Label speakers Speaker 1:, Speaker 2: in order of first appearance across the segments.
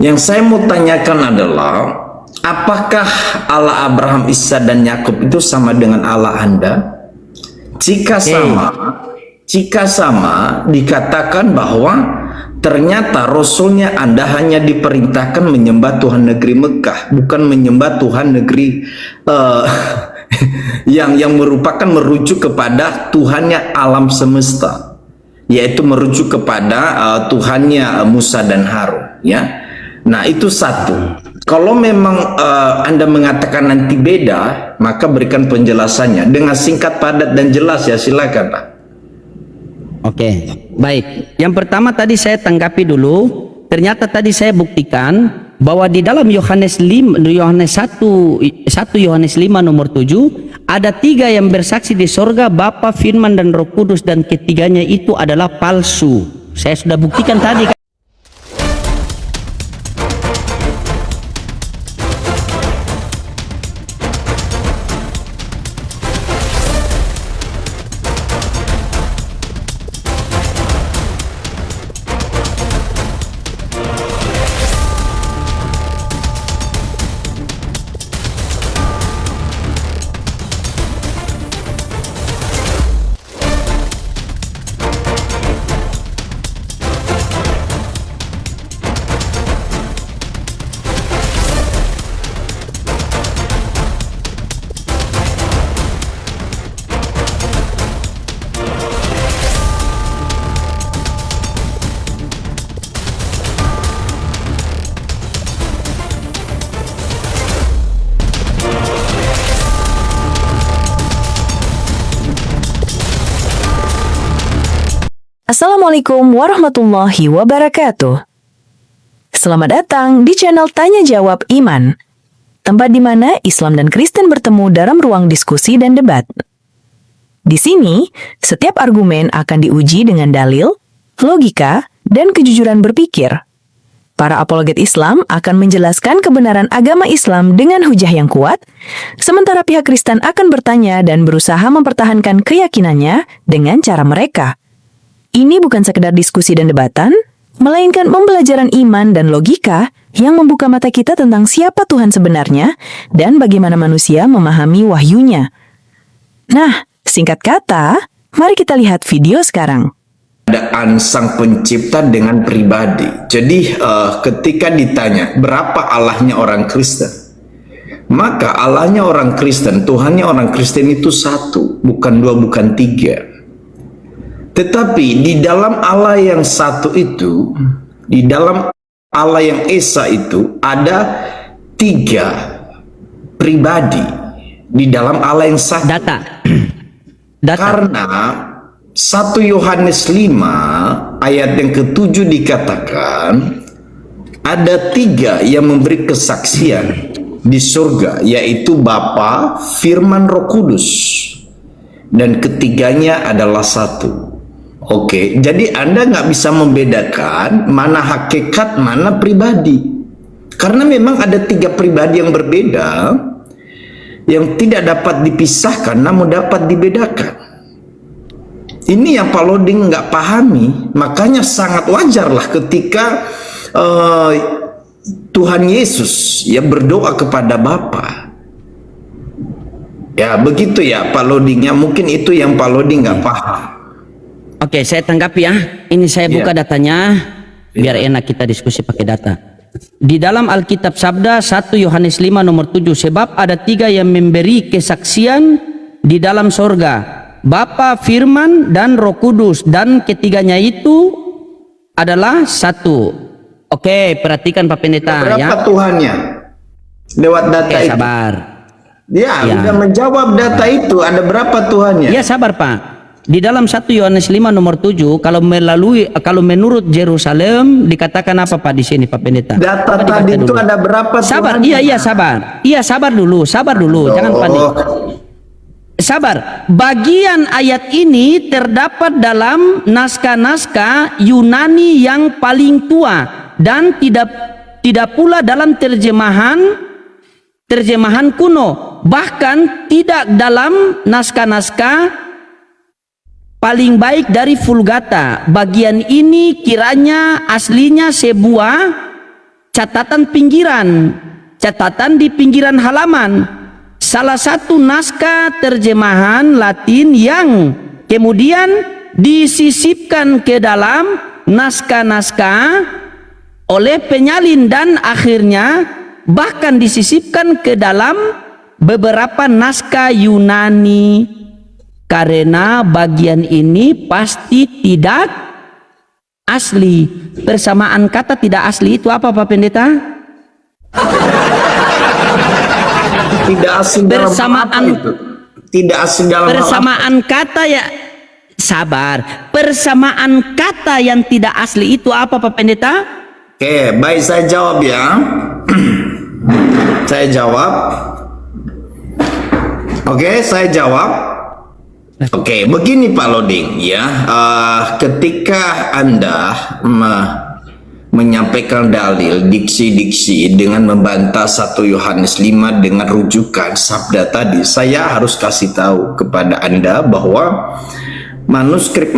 Speaker 1: Yang saya mau tanyakan adalah, apakah Allah Abraham, Ishak dan Yakub itu sama dengan Allah Anda? Jika sama, dikatakan bahwa ternyata Rasulnya Anda hanya diperintahkan menyembah Tuhan negeri Mekah, bukan menyembah Tuhan negeri yang merujuk kepada Tuhannya alam semesta, yaitu merujuk kepada Tuhannya Musa dan Harun. Ya, nah itu satu. Kalau memang Anda mengatakan nanti beda, maka berikan penjelasannya dengan singkat, padat, dan jelas ya, silakan Pak.
Speaker 2: Oke, baik. Yang pertama tadi saya tanggapi dulu. Ternyata tadi saya buktikan bahwa di dalam Yohanes 1 Yohanes 5 nomor 7 ada 3 yang bersaksi di sorga, Bapa, Firman, dan Roh Kudus, dan ketiganya itu adalah palsu. Saya sudah buktikan tadi.
Speaker 3: Assalamualaikum warahmatullahi wabarakatuh. Selamat datang di channel Tanya Jawab Iman, tempat di mana Islam dan Kristen bertemu dalam ruang diskusi dan debat. Di sini, setiap argumen akan diuji dengan dalil, logika, dan kejujuran berpikir. Para apologet Islam akan menjelaskan kebenaran agama Islam dengan hujah yang kuat, sementara pihak Kristen akan bertanya dan berusaha mempertahankan keyakinannya dengan cara mereka. Ini bukan sekedar diskusi dan debatan, melainkan pembelajaran iman dan logika yang membuka mata kita tentang siapa Tuhan sebenarnya dan bagaimana manusia memahami wahyunya. Nah, singkat kata, mari kita lihat video sekarang.
Speaker 1: Keadaan sang pencipta dengan pribadi. Jadi ketika ditanya berapa Allahnya orang Kristen, maka Allahnya orang Kristen, Tuhannya orang Kristen itu satu, bukan dua, bukan tiga. Tetapi di dalam Allah yang satu itu, di dalam Allah yang Esa itu ada 3 pribadi di dalam Allah yang satu.
Speaker 2: Data.
Speaker 1: Karena 1 Yohanes 5 ayat yang ke-7 dikatakan ada 3 yang memberi kesaksian di surga, yaitu Bapa, Firman, Roh Kudus, dan ketiganya adalah satu. Oke, jadi Anda nggak bisa membedakan mana hakikat, mana pribadi. Karena memang ada 3 pribadi yang berbeda, yang tidak dapat dipisahkan, namun dapat dibedakan. Ini yang Pak Loding nggak pahami, makanya sangat wajarlah ketika Tuhan Yesus ya berdoa kepada Bapa. Ya, begitu ya Pak Loding, ya mungkin itu yang Pak Loding nggak paham.
Speaker 2: Oke, saya tanggapi ya. Ini saya buka datanya, biar enak kita diskusi pakai data. Di dalam Alkitab Sabda 1 Yohanes 5 nomor 7, sebab ada 3 yang memberi kesaksian di dalam sorga, Bapa, Firman, dan Roh Kudus, dan ketiganya itu adalah satu. Oke, perhatikan Pak Pendeta.
Speaker 1: Berapa Tuhannya? Lewat data itu.
Speaker 3: Sabar.
Speaker 1: Ya, udah menjawab data itu. Ada berapa Tuhannya?
Speaker 2: Ya, sabar Pak. Di dalam 1 Yohanes 5 nomor 7, kalau menurut Yerusalem dikatakan apa Pak di sini Pak Pendeta?
Speaker 1: Data tadi itu ada berapa
Speaker 2: sabar,
Speaker 1: Tuhannya?
Speaker 2: iya sabar. Iya, sabar dulu, jangan panik. Sabar. Bagian ayat ini terdapat dalam naskah-naskah Yunani yang paling tua dan tidak pula dalam terjemahan kuno, bahkan tidak dalam naskah-naskah paling baik dari Vulgata. Bagian ini kiranya aslinya sebuah catatan pinggiran, catatan di pinggiran halaman, salah satu naskah terjemahan Latin yang kemudian disisipkan ke dalam naskah-naskah oleh penyalin dan akhirnya bahkan disisipkan ke dalam beberapa naskah Yunani, karena bagian ini pasti tidak asli. Persamaan kata tidak asli itu apa Pak Pendeta?
Speaker 1: Tidak asing dalam
Speaker 2: Persamaan-
Speaker 1: apa itu? Tidak asing dalam hal apa?
Speaker 2: Persamaan kata ya, sabar. Persamaan kata yang tidak asli itu apa Pak Pendeta?
Speaker 1: Oke, baik, saya jawab ya. Saya jawab. Oke, saya jawab. Oke, begini Pak Loding ya. Ketika Anda menyampaikan dalil diksi-diksi dengan membantah 1 Yohanes 5 dengan rujukan sabda tadi, saya harus kasih tahu kepada Anda bahwa manuskrip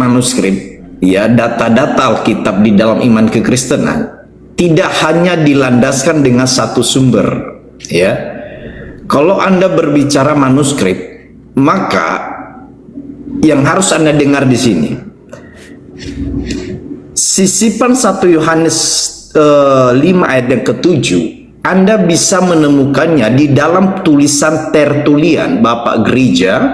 Speaker 1: ya, data-data Alkitab di dalam iman kekristenan tidak hanya dilandaskan dengan satu sumber ya. Kalau Anda berbicara manuskrip, maka yang harus Anda dengar di sini, sisipan 1 Yohanes 5 ayat yang ke-7, Anda bisa menemukannya di dalam tulisan Tertulian Bapak Gereja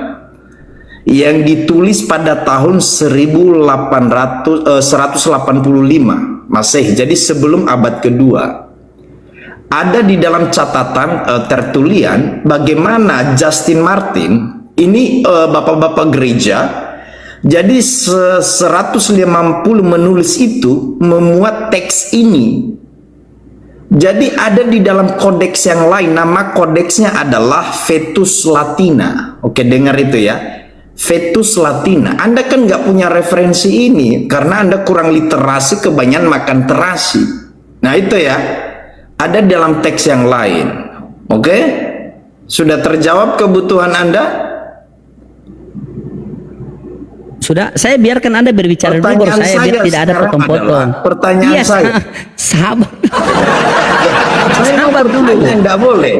Speaker 1: yang ditulis pada tahun 185 Masehi, jadi sebelum abad kedua. Ada di dalam catatan Tertulian bagaimana Justin Martin ini bapak-bapak gereja, jadi 150 menulis itu memuat teks ini. Jadi ada di dalam kodeks yang lain, nama kodeksnya adalah Vetus Latina. Oke, dengar itu ya, Vetus Latina. Anda kan nggak punya referensi ini karena Anda kurang literasi, kebanyakan makan terasi. Nah itu ya, ada dalam teks yang lain. Oke, sudah terjawab kebutuhan Anda?
Speaker 2: Sudah, saya biarkan Anda berbicara dulu, baru saya biar tidak ada potong-potong.
Speaker 1: Pertanyaan
Speaker 2: Iya,
Speaker 1: saya.
Speaker 2: sabar.
Speaker 1: Saya
Speaker 2: Sabar dulu.
Speaker 1: Enggak boleh.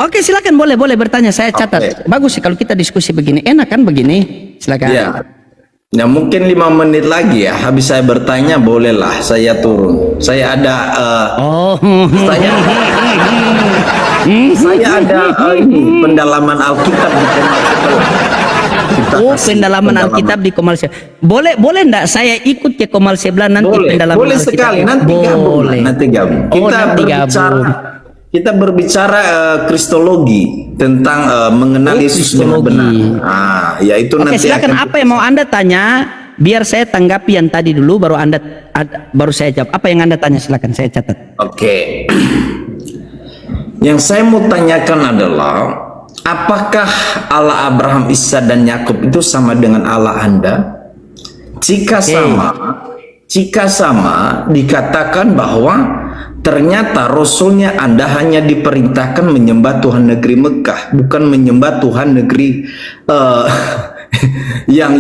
Speaker 2: Oke, silakan, boleh bertanya, saya catat.
Speaker 1: Oke.
Speaker 2: Bagus sih kalau kita diskusi begini, enak kan begini? Silakan.
Speaker 1: Ya. Nah, mungkin 5 menit lagi ya, habis saya bertanya bolehlah saya turun. Saya ada
Speaker 2: Oh.
Speaker 1: saya ada ini pendalaman Alkitab di Komal sebelah. Kita
Speaker 2: Oh,
Speaker 1: kasih
Speaker 2: pendalaman Alkitab di Komal Sebelah. Boleh enggak saya ikut ke Komal Sebelah nanti
Speaker 1: Boleh,
Speaker 2: pendalaman
Speaker 1: boleh
Speaker 2: Alkitab?
Speaker 1: sekali. Nanti gabung.
Speaker 2: Boleh.
Speaker 1: Nanti gabung.
Speaker 2: Oh, nanti gabung.
Speaker 1: Kita berbicara kristologi tentang mengenal Yesus dengan benar. Ah, ya itu
Speaker 2: Oke,
Speaker 1: nanti
Speaker 2: silakan,
Speaker 1: akan
Speaker 2: apa yang mau Anda tanya? Biar saya tanggapi yang tadi dulu, baru baru saya jawab. Apa yang Anda tanya? Silakan, saya catat.
Speaker 1: Oke. Yang saya mau tanyakan adalah, apakah Allah Abraham, Ishak dan Yakub itu sama dengan Allah Anda? Jika sama, dikatakan bahwa ternyata Rasulnya Anda hanya diperintahkan menyembah Tuhan negeri Mekah, bukan menyembah Tuhan negeri yang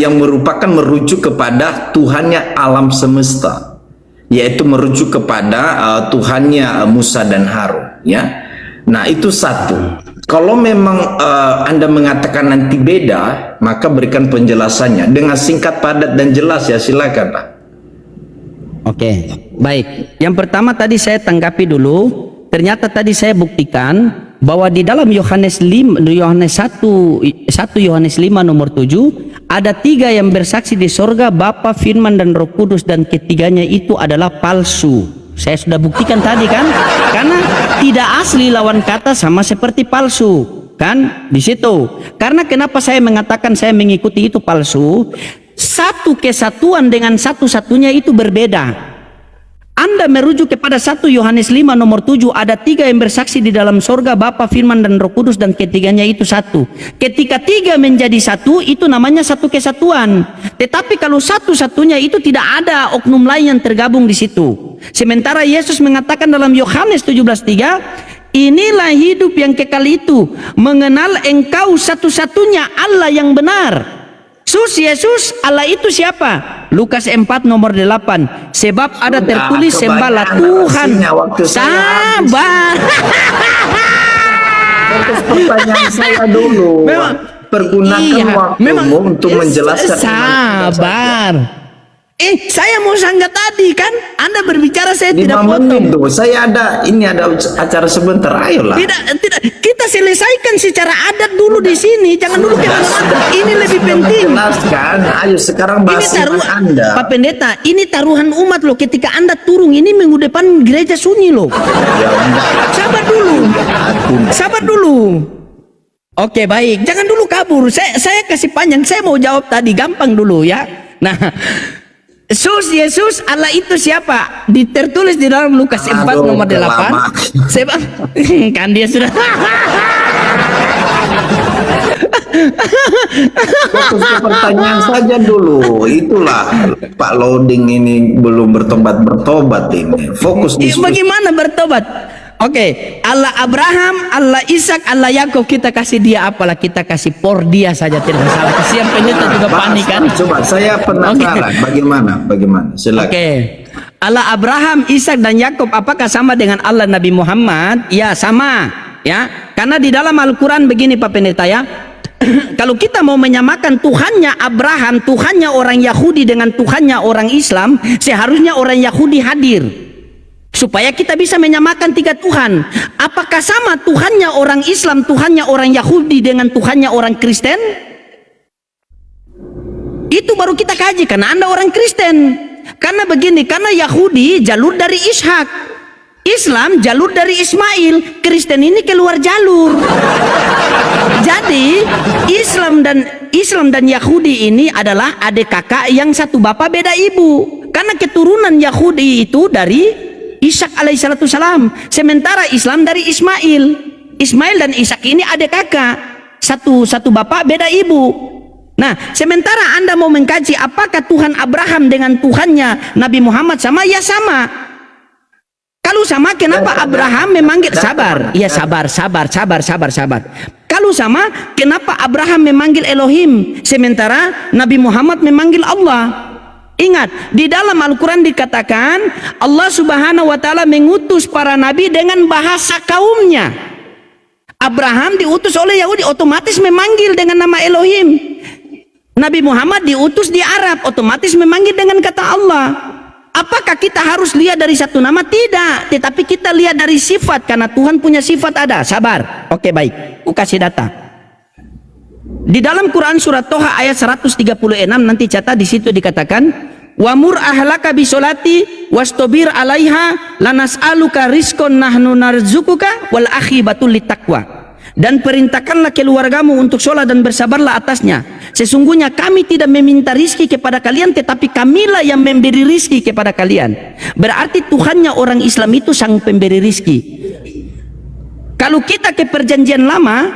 Speaker 1: merujuk kepada Tuhannya alam semesta, yaitu merujuk kepada Tuhannya Musa dan Harun ya. Nah itu satu. Kalau memang Anda mengatakan nanti beda, maka berikan penjelasannya dengan singkat, padat dan jelas ya, silakan Pak.
Speaker 2: Oke, baik. Yang pertama tadi saya tanggapi dulu. Ternyata tadi saya buktikan bahwa di dalam Yohanes 1 Yohanes 5 nomor 7 ada 3 yang bersaksi di sorga, Bapa, Firman dan Roh Kudus, dan ketiganya itu adalah palsu. Saya sudah buktikan tadi kan, karena tidak asli lawan kata sama seperti palsu kan di situ. Karena kenapa saya mengatakan saya mengikuti itu palsu? Satu kesatuan dengan satu-satunya itu berbeda. Anda merujuk kepada 1 Yohanes 5 nomor 7, ada 3 yang bersaksi di dalam sorga, Bapa, Firman dan Roh Kudus, dan ketiganya itu satu. Ketika 3 menjadi satu, itu namanya satu kesatuan. Tetapi kalau satu-satunya itu tidak ada oknum lain yang tergabung di situ. Sementara Yesus mengatakan dalam Yohanes 17:3, inilah hidup yang kekal itu, mengenal engkau satu-satunya Allah yang benar. Yesus Allah itu siapa? Lukas 4 nomor 8. Sebab ada tertulis sembahlah
Speaker 1: kebanyakan
Speaker 2: Tuhan.
Speaker 1: narasinya, waktu saya
Speaker 2: Sabar.
Speaker 1: Fokus pertanyaan saya dulu. Pergunakan waktumu untuk menjelaskan.
Speaker 2: Sabar. Saya mau sanggah tadi kan, Anda berbicara saya
Speaker 1: 5
Speaker 2: tidak
Speaker 1: menit
Speaker 2: potong.
Speaker 1: tuh. Saya ada acara sebentar. Ayolah.
Speaker 2: Tidak, kita selesaikan secara adat dulu di sini. Jangan dulu kita ini lebih penting.
Speaker 1: Jelaskan. Ayo sekarang
Speaker 2: Ini
Speaker 1: bahas
Speaker 2: taruhan
Speaker 1: Anda.
Speaker 2: Pak Pendeta, ini taruhan umat loh. Ketika Anda turun ini minggu depan gereja sunyi loh.
Speaker 1: Ya, enggak.
Speaker 2: Sabar dulu. Oke, baik. Jangan dulu kabur. Saya kasih panjang. Saya mau jawab tadi gampang dulu ya. Nah, Yesus Allah itu siapa? Tertulis di dalam Lukas 4 nomor 8. Sebab kan dia sudah
Speaker 1: Fokus ke pertanyaan saja dulu. Itulah Pak Loading ini belum bertobat ini. Fokus di situ.
Speaker 2: Bagaimana bertobat? Oke, Allah Abraham, Allah Ishak, Allah Yakub, kita kasih dia apalah, kita kasih por dia saja, tidak masalah. Kesian pendeta juga panik kan?
Speaker 1: Coba saya penasaran. Bagaimana? Silakan.
Speaker 2: Oke. Allah Abraham, Ishak dan Yakub apakah sama dengan Allah Nabi Muhammad? Ya, sama. Ya, karena di dalam Al-Quran begini Pak Pendeta ya. Kalau kita mau menyamakan Tuhannya Abraham, Tuhannya orang Yahudi dengan Tuhannya orang Islam, seharusnya orang Yahudi hadir supaya kita bisa menyamakan 3 Tuhan. Apakah sama Tuhannya orang Islam, Tuhannya orang Yahudi dengan Tuhannya orang Kristen? Itu baru kita kaji karena Anda orang Kristen. Karena begini, karena Yahudi jalur dari Ishak, Islam jalur dari Ismail, Kristen ini keluar jalur. Jadi Islam dan Yahudi ini adalah adik kakak yang satu bapak beda ibu. Karena keturunan Yahudi itu dari Ishak alaihissalatu salam, sementara Islam dari Ismail. Ismail dan Ishak ini adik kakak, satu bapak beda ibu. Nah, sementara Anda mau mengkaji apakah Tuhan Abraham dengan Tuhannya Nabi Muhammad sama? Ya sama. Kalau sama, kenapa Abraham memanggil sabar? Iya, sabar. Kalau sama, kenapa Abraham memanggil Elohim sementara Nabi Muhammad memanggil Allah? Ingat, di dalam Al-Quran dikatakan Allah Subhanahu wa Ta'ala mengutus para nabi dengan bahasa kaumnya. Abraham diutus oleh Yahudi, otomatis memanggil dengan nama Elohim. Nabi Muhammad diutus di Arab, otomatis memanggil dengan kata Allah. Apakah kita harus lihat dari satu nama? Tidak, tetapi kita lihat dari sifat, karena Tuhan punya sifat ada. Sabar. Oke, baik, aku kasih data. Di dalam Quran surat Toha ayat 136 nanti catat, di situ dikatakan wamur ahlaka bisolati wastobir alaiha lanas'aluka rizkon nahnu narzukuka wal akhibatul littaqwa. Dan perintahkanlah keluargamu untuk sholat dan bersabarlah atasnya. Sesungguhnya kami tidak meminta rizki kepada kalian, tetapi kamilah yang memberi rizki kepada kalian. Berarti Tuhannya orang Islam itu sang pemberi rizki. Kalau kita ke perjanjian lama,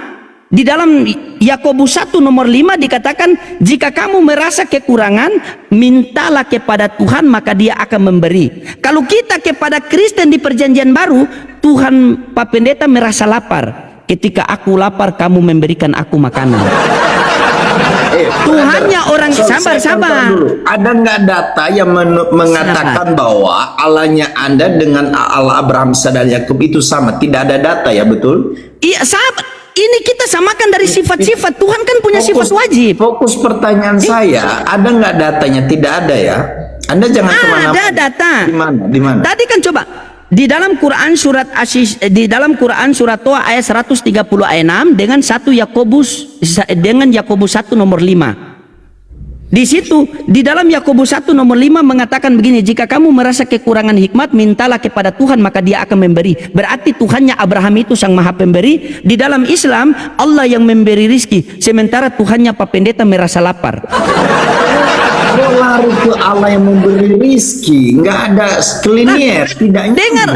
Speaker 2: di dalam Yakobus 1 nomor 5 dikatakan, jika kamu merasa kekurangan, mintalah kepada Tuhan maka dia akan memberi. Kalau kita kepada Kristen di perjanjian baru, Tuhan Pak Pendeta merasa lapar. Ketika aku lapar, kamu memberikan aku makanan. Tuhannya orang sabar.
Speaker 1: Ada nggak data yang mengatakan bahwa Allahnya Anda dengan Allah Abraham, Ishak dan Yakub itu sama? Tidak ada data ya, betul?
Speaker 2: Iya, sahabat. Ini kita samakan dari sifat-sifat. Tuhan kan punya sifat wajib.
Speaker 1: Fokus pertanyaan saya, ada nggak datanya? Tidak ada ya. Anda jangan kemana-mana.
Speaker 2: Ada data.
Speaker 1: Di mana?
Speaker 2: Tadi kan coba di dalam Quran surat Toa ayat 130 ayat 6 dengan Yakobus 1 nomor 5. Di situ di dalam Yakobus 1 nomor 5 mengatakan begini, jika kamu merasa kekurangan hikmat, mintalah kepada Tuhan maka dia akan memberi. Berarti Tuhannya Abraham itu sang maha pemberi. Di dalam Islam Allah yang memberi rizki, sementara Tuhannya Pak Pendeta merasa lapar.
Speaker 1: Kalau lari ke Allah yang memberi rizki, nggak ada kelinier, tidak
Speaker 2: dengar.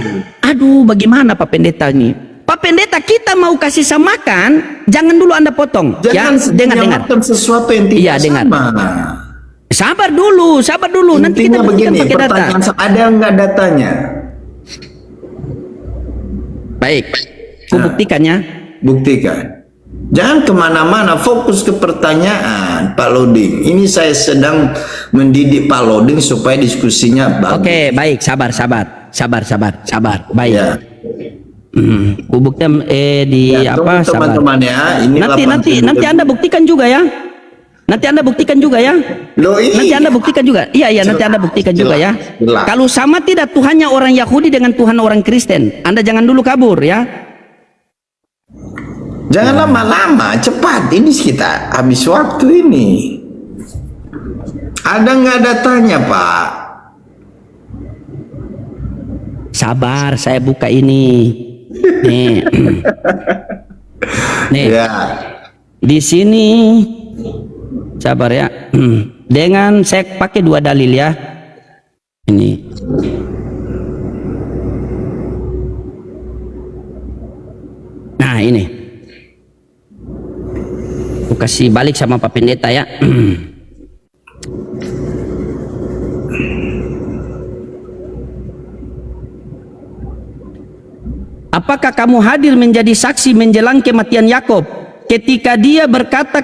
Speaker 2: Aduh, bagaimana Pak Pendeta ini? Pak Pendeta, kita mau kasih samakan, jangan dulu Anda potong.
Speaker 1: Jangan
Speaker 2: dengar.
Speaker 1: Sesuatu yang tidak sama.
Speaker 2: Sabar dulu. Nanti kita
Speaker 1: begini,
Speaker 2: pakai data.
Speaker 1: Ada nggak datanya?
Speaker 2: Baik, aku buktikannya.
Speaker 1: Buktikan. Jangan kemana-mana, fokus ke pertanyaan. Pak Loding. Ini saya sedang mendidik Pak Loding supaya diskusinya bagus.
Speaker 2: Oke, baik, sabar. Baik.
Speaker 1: Ya.
Speaker 2: Buktikan di
Speaker 1: Ya,
Speaker 2: apa? Sabar.
Speaker 1: teman-teman ya, ini
Speaker 2: Nanti Anda buktikan juga ya. Nanti Anda buktikan juga ya.
Speaker 1: Loh,
Speaker 2: Nanti Anda buktikan juga. Iya, nanti Anda buktikan juga ya.
Speaker 1: Jelas.
Speaker 2: Kalau sama tidak Tuhannya orang Yahudi dengan Tuhan orang Kristen, Anda jangan dulu kabur ya.
Speaker 1: Jangan lama-lama, cepat. Ini kita habis waktu ini. Ada nggak datanya, Pak?
Speaker 2: Sabar, saya buka ini. Nih. Nih.
Speaker 1: Ya.
Speaker 2: Di sini sabar ya. Dengan saya pakai 2 dalil ya. Ini. Nah, ini. Aku kasih balik sama Pak Pendeta ya. Apakah kamu hadir menjadi saksi menjelang kematian Yakub ketika dia berkata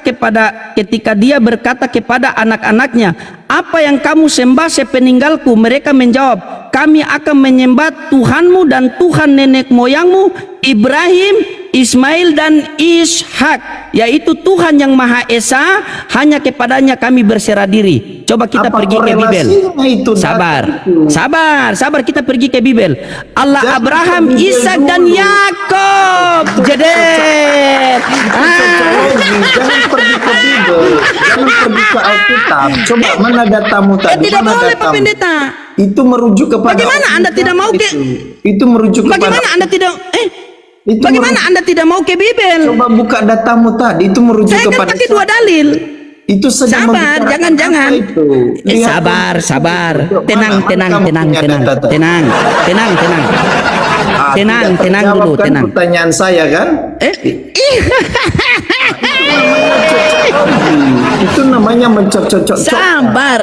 Speaker 2: kepada anak-anaknya, apa yang kamu sembah sepeninggalku? Mereka menjawab, kami akan menyembah Tuhanmu dan Tuhan nenek moyangmu Ibrahim, Ismail dan Ishak, yaitu Tuhan yang Maha Esa, hanya kepadanya kami berserah diri. Coba kita pergi ke Bibel. Sabar, kita pergi ke Bibel. Allah
Speaker 1: Jangan
Speaker 2: Abraham,
Speaker 1: ke Bibel
Speaker 2: Ishak dan
Speaker 1: dulu.
Speaker 2: Yakub. Jedet.
Speaker 1: Jangan pergi ke Bibel, jangan pergi ke Alkitab. Coba mana datamu tadi?
Speaker 2: Tidak
Speaker 1: Mana
Speaker 2: boleh Pak
Speaker 1: datamu?
Speaker 2: Pendeta.
Speaker 1: Itu merujuk kepada
Speaker 2: Bagaimana Anda tidak mau ke?
Speaker 1: Itu merujuk
Speaker 2: Bagaimana
Speaker 1: kepada
Speaker 2: Anda tidak?
Speaker 1: itu
Speaker 2: Bagaimana Anda tidak mau ke Bibel?
Speaker 1: Coba buka datamu tadi, itu merujuk
Speaker 2: Saya kan
Speaker 1: kepada
Speaker 2: pakai 2 dalil.
Speaker 1: Itu sedang
Speaker 2: Sabar,
Speaker 1: membicarakan
Speaker 2: jangan.
Speaker 1: apa itu? Lihat
Speaker 2: Sabar. Tenang.
Speaker 1: mana kamu punya data?
Speaker 2: Tenang
Speaker 1: Tidak
Speaker 2: dulu,
Speaker 1: terjawab kan
Speaker 2: tenang.
Speaker 1: pertanyaan saya kan? Itu namanya mencocok-cocok.
Speaker 2: Sabar.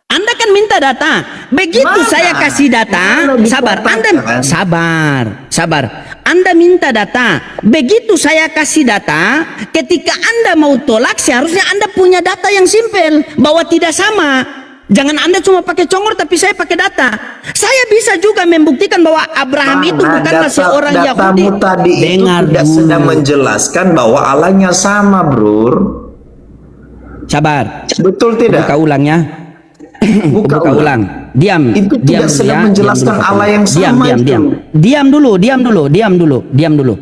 Speaker 2: Anda kan minta data. Begitu
Speaker 1: Mana?
Speaker 2: saya kasih data,
Speaker 1: Mana
Speaker 2: sabar. Anda
Speaker 1: dikatakan?
Speaker 2: sabar. Anda minta data. Begitu saya kasih data, ketika Anda mau tolak, seharusnya Anda punya data yang simpel bahwa tidak sama. Jangan Anda cuma pakai congor tapi saya pakai data. Saya bisa juga membuktikan bahwa Abraham itu bukanlah seorang Yahudi.
Speaker 1: Datamu tadi
Speaker 2: Dengar
Speaker 1: itu tidak
Speaker 2: dulu.
Speaker 1: sedang menjelaskan bahwa Allahnya sama, Bro.
Speaker 2: Sabar.
Speaker 1: Betul tidak?
Speaker 2: Buka ulang ya.
Speaker 1: Buka
Speaker 2: ulang. Diam.
Speaker 1: Itu
Speaker 2: diam
Speaker 1: tidak
Speaker 2: dulu
Speaker 1: sedang
Speaker 2: ya.
Speaker 1: menjelaskan
Speaker 2: Diam dulu,
Speaker 1: Allah yang sama itu.
Speaker 2: Diam dulu.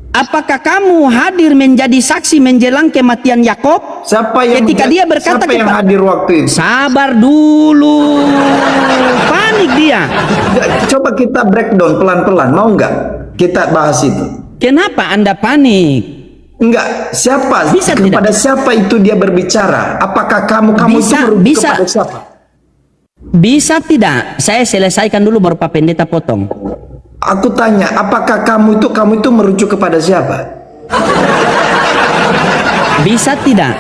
Speaker 2: Apakah kamu hadir menjadi saksi menjelang kematian Yakub?
Speaker 1: Siapa yang
Speaker 2: Ketika dia berkata
Speaker 1: siapa yang hadir waktu itu?
Speaker 2: Sabar dulu. Panik dia.
Speaker 1: Coba kita breakdown pelan-pelan, mau nggak kita bahas itu?
Speaker 2: Kenapa Anda panik?
Speaker 1: Enggak, siapa?
Speaker 2: Bisa
Speaker 1: kepada siapa itu dia berbicara? Apakah kamu itu merujuk
Speaker 2: Bisa.
Speaker 1: kepada siapa?
Speaker 2: Bisa tidak? Saya selesaikan dulu baru Pak Pendeta potong.
Speaker 1: Aku tanya, apakah kamu itu merujuk kepada siapa?
Speaker 2: Bisa tidak?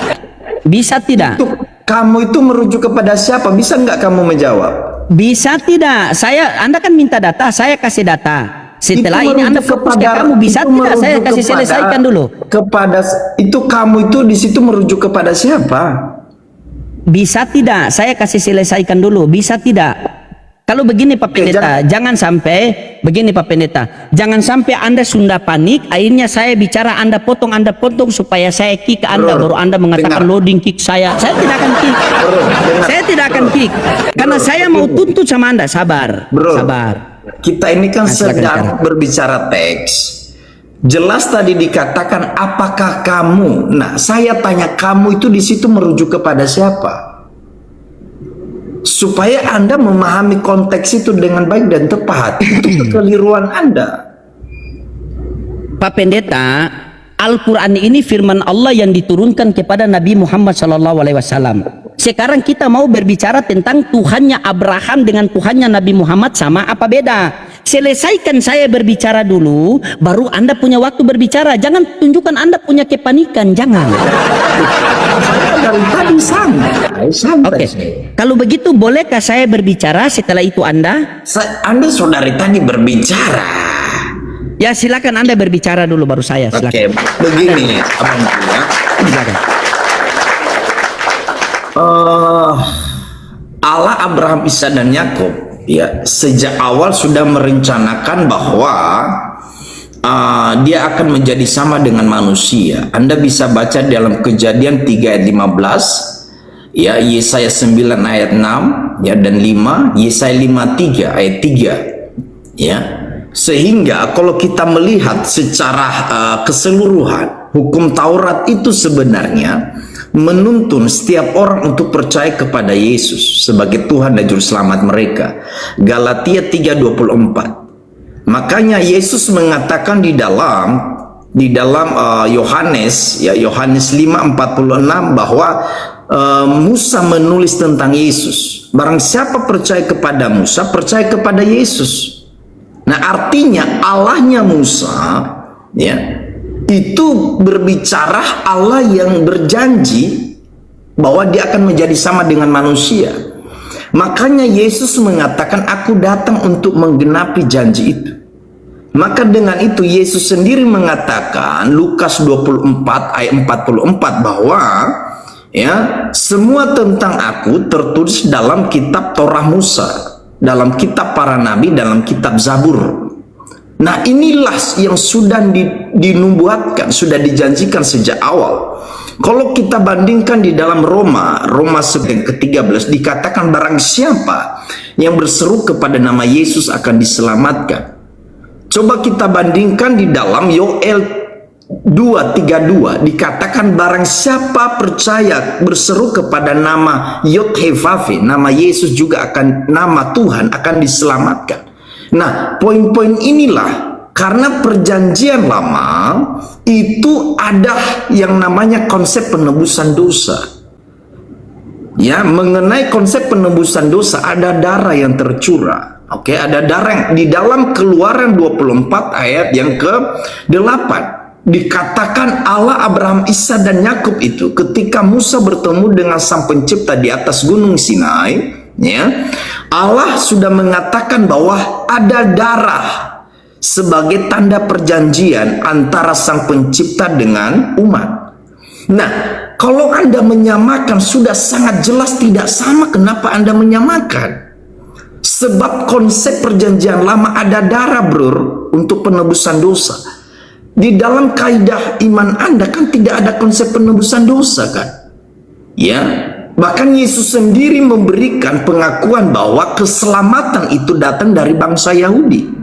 Speaker 1: Itu kamu itu merujuk kepada siapa? Bisa nggak kamu menjawab?
Speaker 2: Bisa tidak? Anda kan minta data, saya kasih data. Setelah
Speaker 1: Itu
Speaker 2: ini Anda
Speaker 1: merujuk
Speaker 2: fokus ke kamu, bisa
Speaker 1: itu
Speaker 2: tidak? Saya
Speaker 1: merujuk
Speaker 2: kasih
Speaker 1: kepada-
Speaker 2: selesaikan dulu.
Speaker 1: Kepada itu kamu itu di situ merujuk kepada siapa?
Speaker 2: Bisa tidak? Saya kasih selesaikan dulu. Bisa tidak? Kalau begini Pak Pendeta, jangan sampai begini Pak Pendeta. Jangan sampai Anda sudah panik, akhirnya saya bicara Anda potong supaya saya kick Anda, baru Anda mengatakan
Speaker 1: dengar.
Speaker 2: loading kick saya. Saya tidak akan kick.
Speaker 1: Dengar.
Speaker 2: Saya tidak akan kick. Karena saya mau tuntut sama Anda. Sabar.
Speaker 1: Bro.
Speaker 2: Sabar.
Speaker 1: Kita ini kan
Speaker 2: Silakan,
Speaker 1: sedang
Speaker 2: silakan.
Speaker 1: berbicara teks. Jelas tadi dikatakan apakah kamu. Nah, saya tanya kamu itu di situ merujuk kepada siapa? Supaya Anda memahami konteks itu dengan baik dan tepat. Itu kekeliruan Anda.
Speaker 2: Pak Pendeta, Al-Quran ini firman Allah yang diturunkan kepada Nabi Muhammad SAW. Sekarang kita mau berbicara tentang Tuhannya Abraham dengan Tuhannya Nabi Muhammad, sama apa beda? Selesaikan saya berbicara dulu, baru Anda punya waktu berbicara. Jangan tunjukkan Anda punya kepanikan, jangan.
Speaker 1: Saya dari tadi santai.
Speaker 2: Oke, kalau begitu bolehkah saya berbicara setelah itu Anda?
Speaker 1: Anda saudari tadi berbicara.
Speaker 2: Ya silakan Anda berbicara dulu baru saya.
Speaker 1: Oke,
Speaker 2: Silakan.
Speaker 1: begini, Abang ya.
Speaker 2: Silakan.
Speaker 1: Allah Abraham, Ishak dan Yakub ya sejak awal sudah merencanakan bahwa dia akan menjadi sama dengan manusia. Anda bisa baca dalam Kejadian 3 ayat 15, ya, Yesaya 9 ayat 6 ya dan 5, Yesaya 53 ayat 3 ya. Sehingga kalau kita melihat secara keseluruhan, hukum Taurat itu sebenarnya menuntun setiap orang untuk percaya kepada Yesus sebagai Tuhan dan Juru Selamat mereka. Galatia 3:24. Makanya Yesus mengatakan di dalam Yohanes ya, Yohanes 5:46 bahwa Musa menulis tentang Yesus. Barang siapa percaya kepada Musa, percaya kepada Yesus. Nah, artinya Allahnya Musa ya itu berbicara Allah yang berjanji bahwa dia akan menjadi sama dengan manusia. Makanya Yesus mengatakan, aku datang untuk menggenapi janji itu. Maka dengan itu Yesus sendiri mengatakan, Lukas 24 ayat 44 bahwa ya semua tentang aku tertulis dalam kitab Torah Musa, dalam kitab para nabi, dalam kitab Zabur. Nah, inilah yang sudah dinubuatkan, sudah dijanjikan sejak awal. Kalau kita bandingkan di dalam Roma 11 ke-13 dikatakan barang siapa yang berseru kepada nama Yesus akan diselamatkan. Coba kita bandingkan di dalam Yoel 2:32 dikatakan barang siapa percaya berseru kepada nama Yod-Heh-Vav-He, nama Yesus juga akan, nama Tuhan akan diselamatkan. Nah, poin-poin inilah karena perjanjian lama itu ada yang namanya konsep penebusan dosa. Ya, mengenai konsep penebusan dosa ada darah yang tercurah. Oke, ada darah yang di dalam Keluaran 24 ayat yang ke-8 dikatakan Allah Abraham, Ishak dan Yakub itu ketika Musa bertemu dengan Sang Pencipta di atas Gunung Sinai, ya, Allah sudah mengatakan bahwa ada darah sebagai tanda perjanjian antara Sang Pencipta dengan umat. Nah, kalau Anda menyamakan sudah sangat jelas tidak sama. Kenapa Anda menyamakan? Sebab konsep perjanjian lama ada darah, bro, untuk penebusan dosa. Di dalam kaidah iman Anda kan tidak ada konsep penebusan dosa kan? Ya, bahkan Yesus sendiri memberikan pengakuan bahwa keselamatan itu datang dari bangsa Yahudi.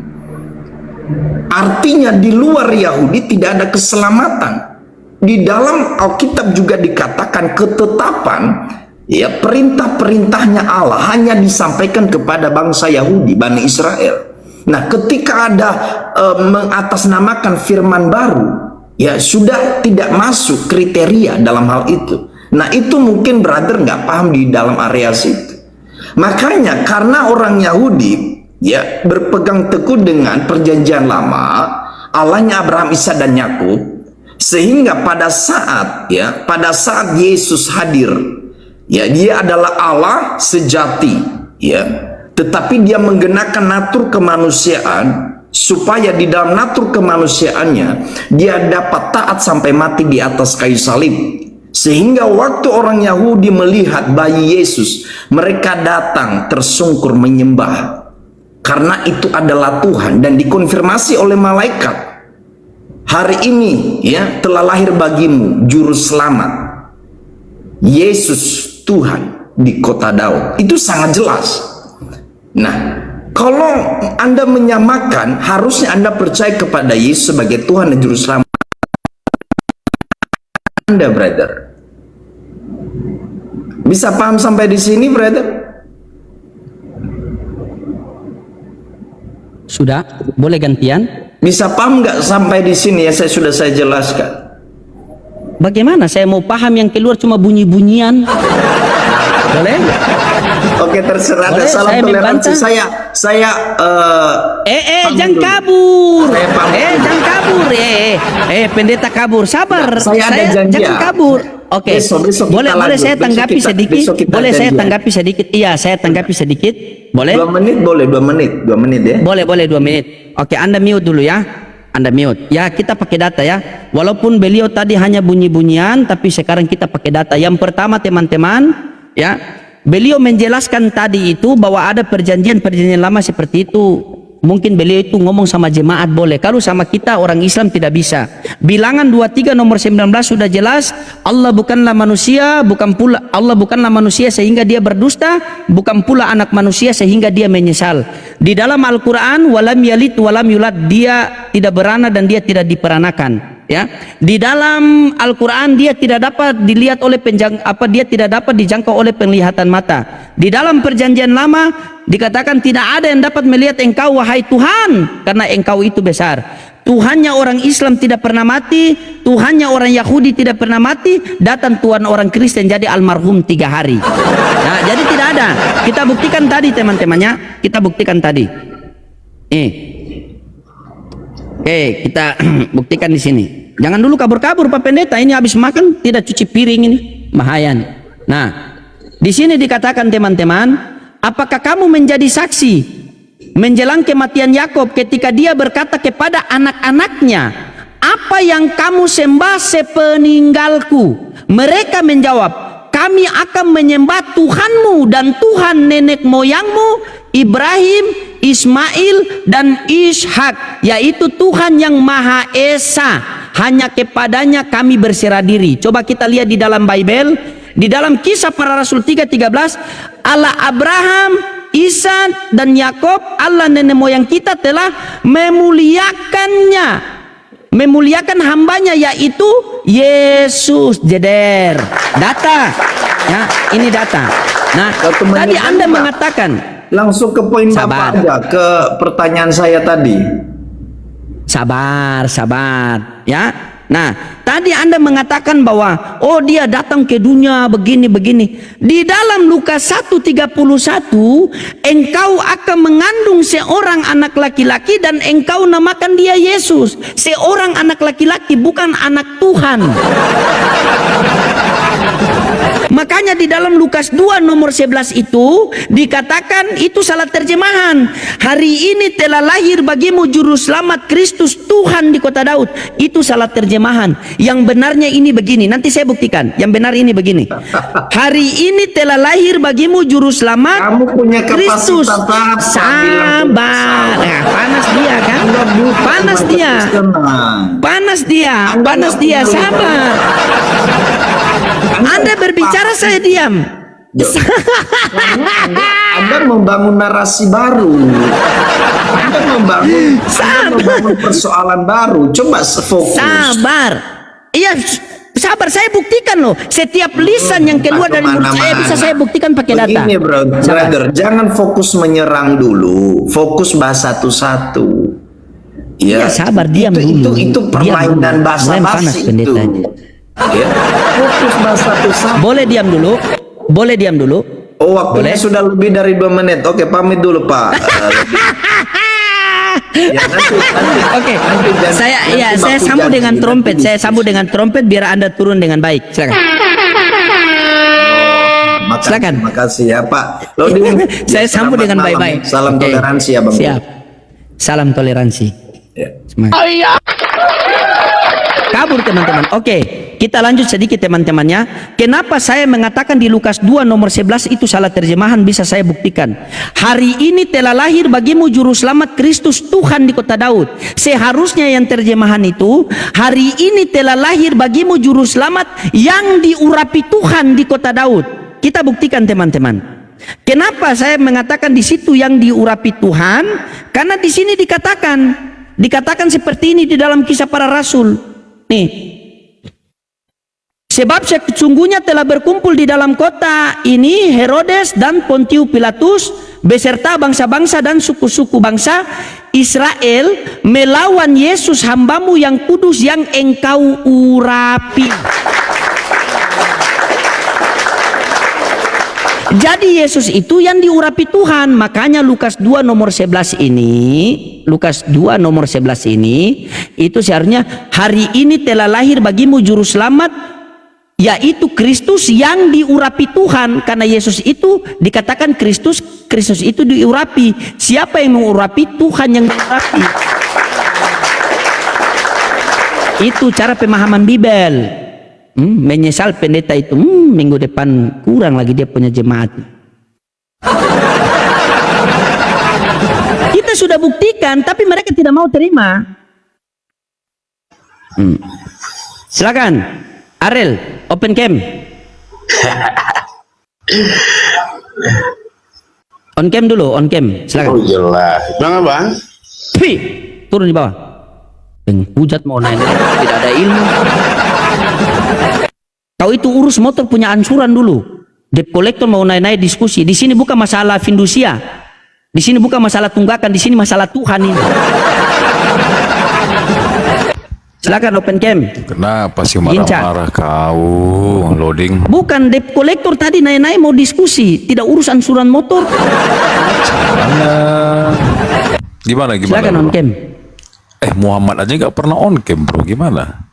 Speaker 1: Artinya di luar Yahudi tidak ada keselamatan. Di dalam Alkitab juga dikatakan ketetapan ya perintah-perintahnya Allah hanya disampaikan kepada bangsa Yahudi, Bani Israel. Nah, ketika ada mengatasnamakan firman baru, ya sudah tidak masuk kriteria dalam hal itu. Nah, itu mungkin brother nggak paham di dalam area situ. Makanya karena orang Yahudi ya berpegang teguh dengan perjanjian lama, Allahnya Abraham, Ishak dan Yakub, sehingga pada saat Yesus hadir, ya dia adalah Allah sejati, ya. Tetapi dia menggenakan natur kemanusiaan supaya di dalam natur kemanusiaannya dia dapat taat sampai mati di atas kayu salib. Sehingga waktu orang Yahudi melihat bayi Yesus, mereka datang tersungkur menyembah. Karena itu adalah Tuhan dan dikonfirmasi oleh malaikat. Hari ini ya telah lahir bagimu juru selamat, Yesus Tuhan di kota Daud. Itu sangat jelas. Nah, kalau Anda menyamakan, harusnya Anda percaya kepada Yesus sebagai Tuhan dan Juru Selamat Anda, brother. Bisa paham sampai di sini, brother?
Speaker 2: Sudah, boleh gantian?
Speaker 1: Bisa paham nggak sampai di sini ya saya jelaskan?
Speaker 2: Bagaimana saya mau paham yang keluar cuma bunyi-bunyian? Boleh?
Speaker 1: Oke, terserah. Ada
Speaker 2: Boleh,
Speaker 1: salam
Speaker 2: saya
Speaker 1: toleransi.
Speaker 2: membantah.
Speaker 1: pamit
Speaker 2: Jangan
Speaker 1: dulu.
Speaker 2: kabur.
Speaker 1: Saya pamit dulu.
Speaker 2: Jangan kabur. Pendeta kabur. Sabar.
Speaker 1: Saya ada janji
Speaker 2: jangan
Speaker 1: ya.
Speaker 2: kabur. Oke.
Speaker 1: Besok
Speaker 2: Boleh
Speaker 1: kita lanjut.
Speaker 2: saya tanggapi
Speaker 1: Besok
Speaker 2: sedikit?
Speaker 1: kita
Speaker 2: Boleh saya
Speaker 1: janjian.
Speaker 2: tanggapi sedikit? Iya, saya tanggapi sedikit. Boleh?
Speaker 1: 2 menit boleh, 2 menit. 2 menit ya.
Speaker 2: Boleh 2 menit. Oke, Anda mute dulu ya. Anda mute. Ya, kita pakai data ya. Walaupun beliau tadi hanya bunyi-bunyian, tapi sekarang kita pakai data. Yang pertama teman-teman, ya, Beliau menjelaskan tadi itu bahwa ada perjanjian lama seperti itu. Mungkin beliau itu ngomong sama jemaat boleh. Kalau sama kita orang Islam tidak bisa. Bilangan 23 nomor 19 sudah jelas. Allah bukanlah manusia sehingga dia berdusta, bukan pula anak manusia sehingga dia menyesal. Di dalam Al-Quran, walam yalid walam yulad, dia tidak beranak dan dia tidak diperanakan. Ya, di dalam Al-Quran dia tidak dapat dilihat oleh dia tidak dapat dijangkau oleh penglihatan mata. Di dalam perjanjian lama dikatakan tidak ada yang dapat melihat engkau wahai Tuhan, karena engkau itu besar. Tuhannya orang Islam tidak pernah mati, Tuhannya orang Yahudi tidak pernah mati, datang Tuhan orang Kristen jadi almarhum 3 hari. Nah, jadi tidak ada. Kita buktikan tadi teman-temannya, kita buktikan tadi. Oke, kita buktikan di sini. Jangan dulu kabur-kabur Pak Pendeta, ini habis makan tidak cuci piring ini, bahaya nih. Nah, di sini dikatakan teman-teman, apakah kamu menjadi saksi menjelang kematian Yakub ketika dia berkata kepada anak-anaknya, apa yang kamu sembah sepeninggalku? Mereka menjawab, kami akan menyembah Tuhanmu dan Tuhan nenek moyangmu Ibrahim, Ismail dan Ishak, yaitu Tuhan yang Maha Esa. Hanya kepadanya kami berserah diri. Coba kita lihat di dalam Bible, di dalam Kisah Para Rasul 3:13, Allah Abraham, Ishak dan Yakub, Allah nenek moyang kita telah memuliakan hambanya, yaitu Yesus. Jeder data ya, ini data. Nah, tadi Anda mengatakan,
Speaker 1: langsung ke poin Bapak aja, ke pertanyaan saya tadi.
Speaker 2: Sabar ya. Nah, tadi Anda mengatakan bahwa oh dia datang ke dunia begini. Di dalam Lukas 1:31, engkau akan mengandung seorang anak laki-laki dan engkau namakan dia Yesus. Seorang anak laki-laki, bukan anak Tuhan. Makanya di dalam Lukas 2 nomor 11 itu dikatakan itu salah terjemahan. Hari ini telah lahir bagimu juru selamat Kristus Tuhan di kota Daud. Itu salah terjemahan. Yang benarnya ini begini. Nanti saya buktikan. Yang benar ini begini. Hari ini telah lahir bagimu juru selamat
Speaker 1: Kamu punya
Speaker 2: Kristus.
Speaker 1: kapasitas apa?
Speaker 2: Sabar. Nah, panas dia kan? Panas dia. Sabar. Anda berbicara, saya diam.
Speaker 1: Anda membangun narasi baru. Anda membangun persoalan baru. Coba fokus.
Speaker 2: Sabar. Iya, sabar. Saya buktikan loh. Setiap lisan yang keluar dari mulut saya bisa saya buktikan pakai data.
Speaker 1: Begini, brother, jangan fokus menyerang dulu. Fokus bahas satu-satu.
Speaker 2: Ya, sabar, diam dulu.
Speaker 1: Itu permainan bahasa basi itu. Ya, fokus bahas satu-satu.
Speaker 2: Boleh diam dulu.
Speaker 1: Oh, waktunya sudah lebih dari 2 menit. Oke, pamit dulu Pak. Ya, nanti.
Speaker 2: Oke. Saya sambung dengan trompet. Saya sambung dengan trompet biar Anda turun dengan baik. Silakan. Silakan.
Speaker 1: Terima kasih ya Pak.
Speaker 2: Saya sambung dengan baik-baik.
Speaker 1: Salam toleransi ya Bang.
Speaker 2: Siap. Salam toleransi.
Speaker 1: Ya.
Speaker 2: Kabur teman-teman. Oke, kita lanjut sedikit teman-temannya. Kenapa saya mengatakan di Lukas 2 nomor 11 itu salah terjemahan, bisa saya buktikan. Hari ini telah lahir bagimu juru selamat Kristus Tuhan di kota Daud. Seharusnya yang terjemahan itu, hari ini telah lahir bagimu juru selamat yang diurapi Tuhan di kota Daud. Kita buktikan teman-teman. Kenapa saya mengatakan di situ yang diurapi Tuhan? Karena di sini dikatakan seperti ini di dalam Kisah Para Rasul. Nih, sebab sesungguhnya telah berkumpul di dalam kota ini Herodes dan Pontius Pilatus beserta bangsa-bangsa dan suku-suku bangsa Israel melawan Yesus hambamu yang kudus yang engkau urapi. Jadi Yesus itu yang diurapi Tuhan. Makanya Lukas 2 nomor 11 ini itu seharusnya hari ini telah lahir bagimu juru selamat, yaitu Kristus yang diurapi Tuhan. Karena Yesus itu dikatakan Kristus itu diurapi. Siapa yang mengurapi? Tuhan yang diurapi. Itu cara pemahaman Bible. Menyesal pendeta itu minggu depan kurang lagi dia punya jemaat. Kita sudah buktikan, tapi mereka tidak mau terima. Silakan, Arel, open cam. On cam dulu, on cam. Silakan.
Speaker 4: Oh jelas. Bang Abang?
Speaker 2: Pi, turun di bawah. Penghujat mau naik, tidak ada ilmu. Kau itu urus motor punya ansuran dulu. Debt collector mau naik-naik diskusi. Di sini bukan masalah fidusia. Di sini bukan masalah tunggakan, di sini masalah Tuhan ini. Silakan open cam.
Speaker 5: Kenapa sih
Speaker 2: Ginca.
Speaker 5: marah-marah kau? Loading.
Speaker 2: Bukan debt collector tadi naik-naik mau diskusi, tidak urus ansuran motor.
Speaker 5: Gimana
Speaker 2: Silakan on
Speaker 5: bro?
Speaker 2: cam.
Speaker 5: Muhammad aja nggak pernah on cam bro, gimana?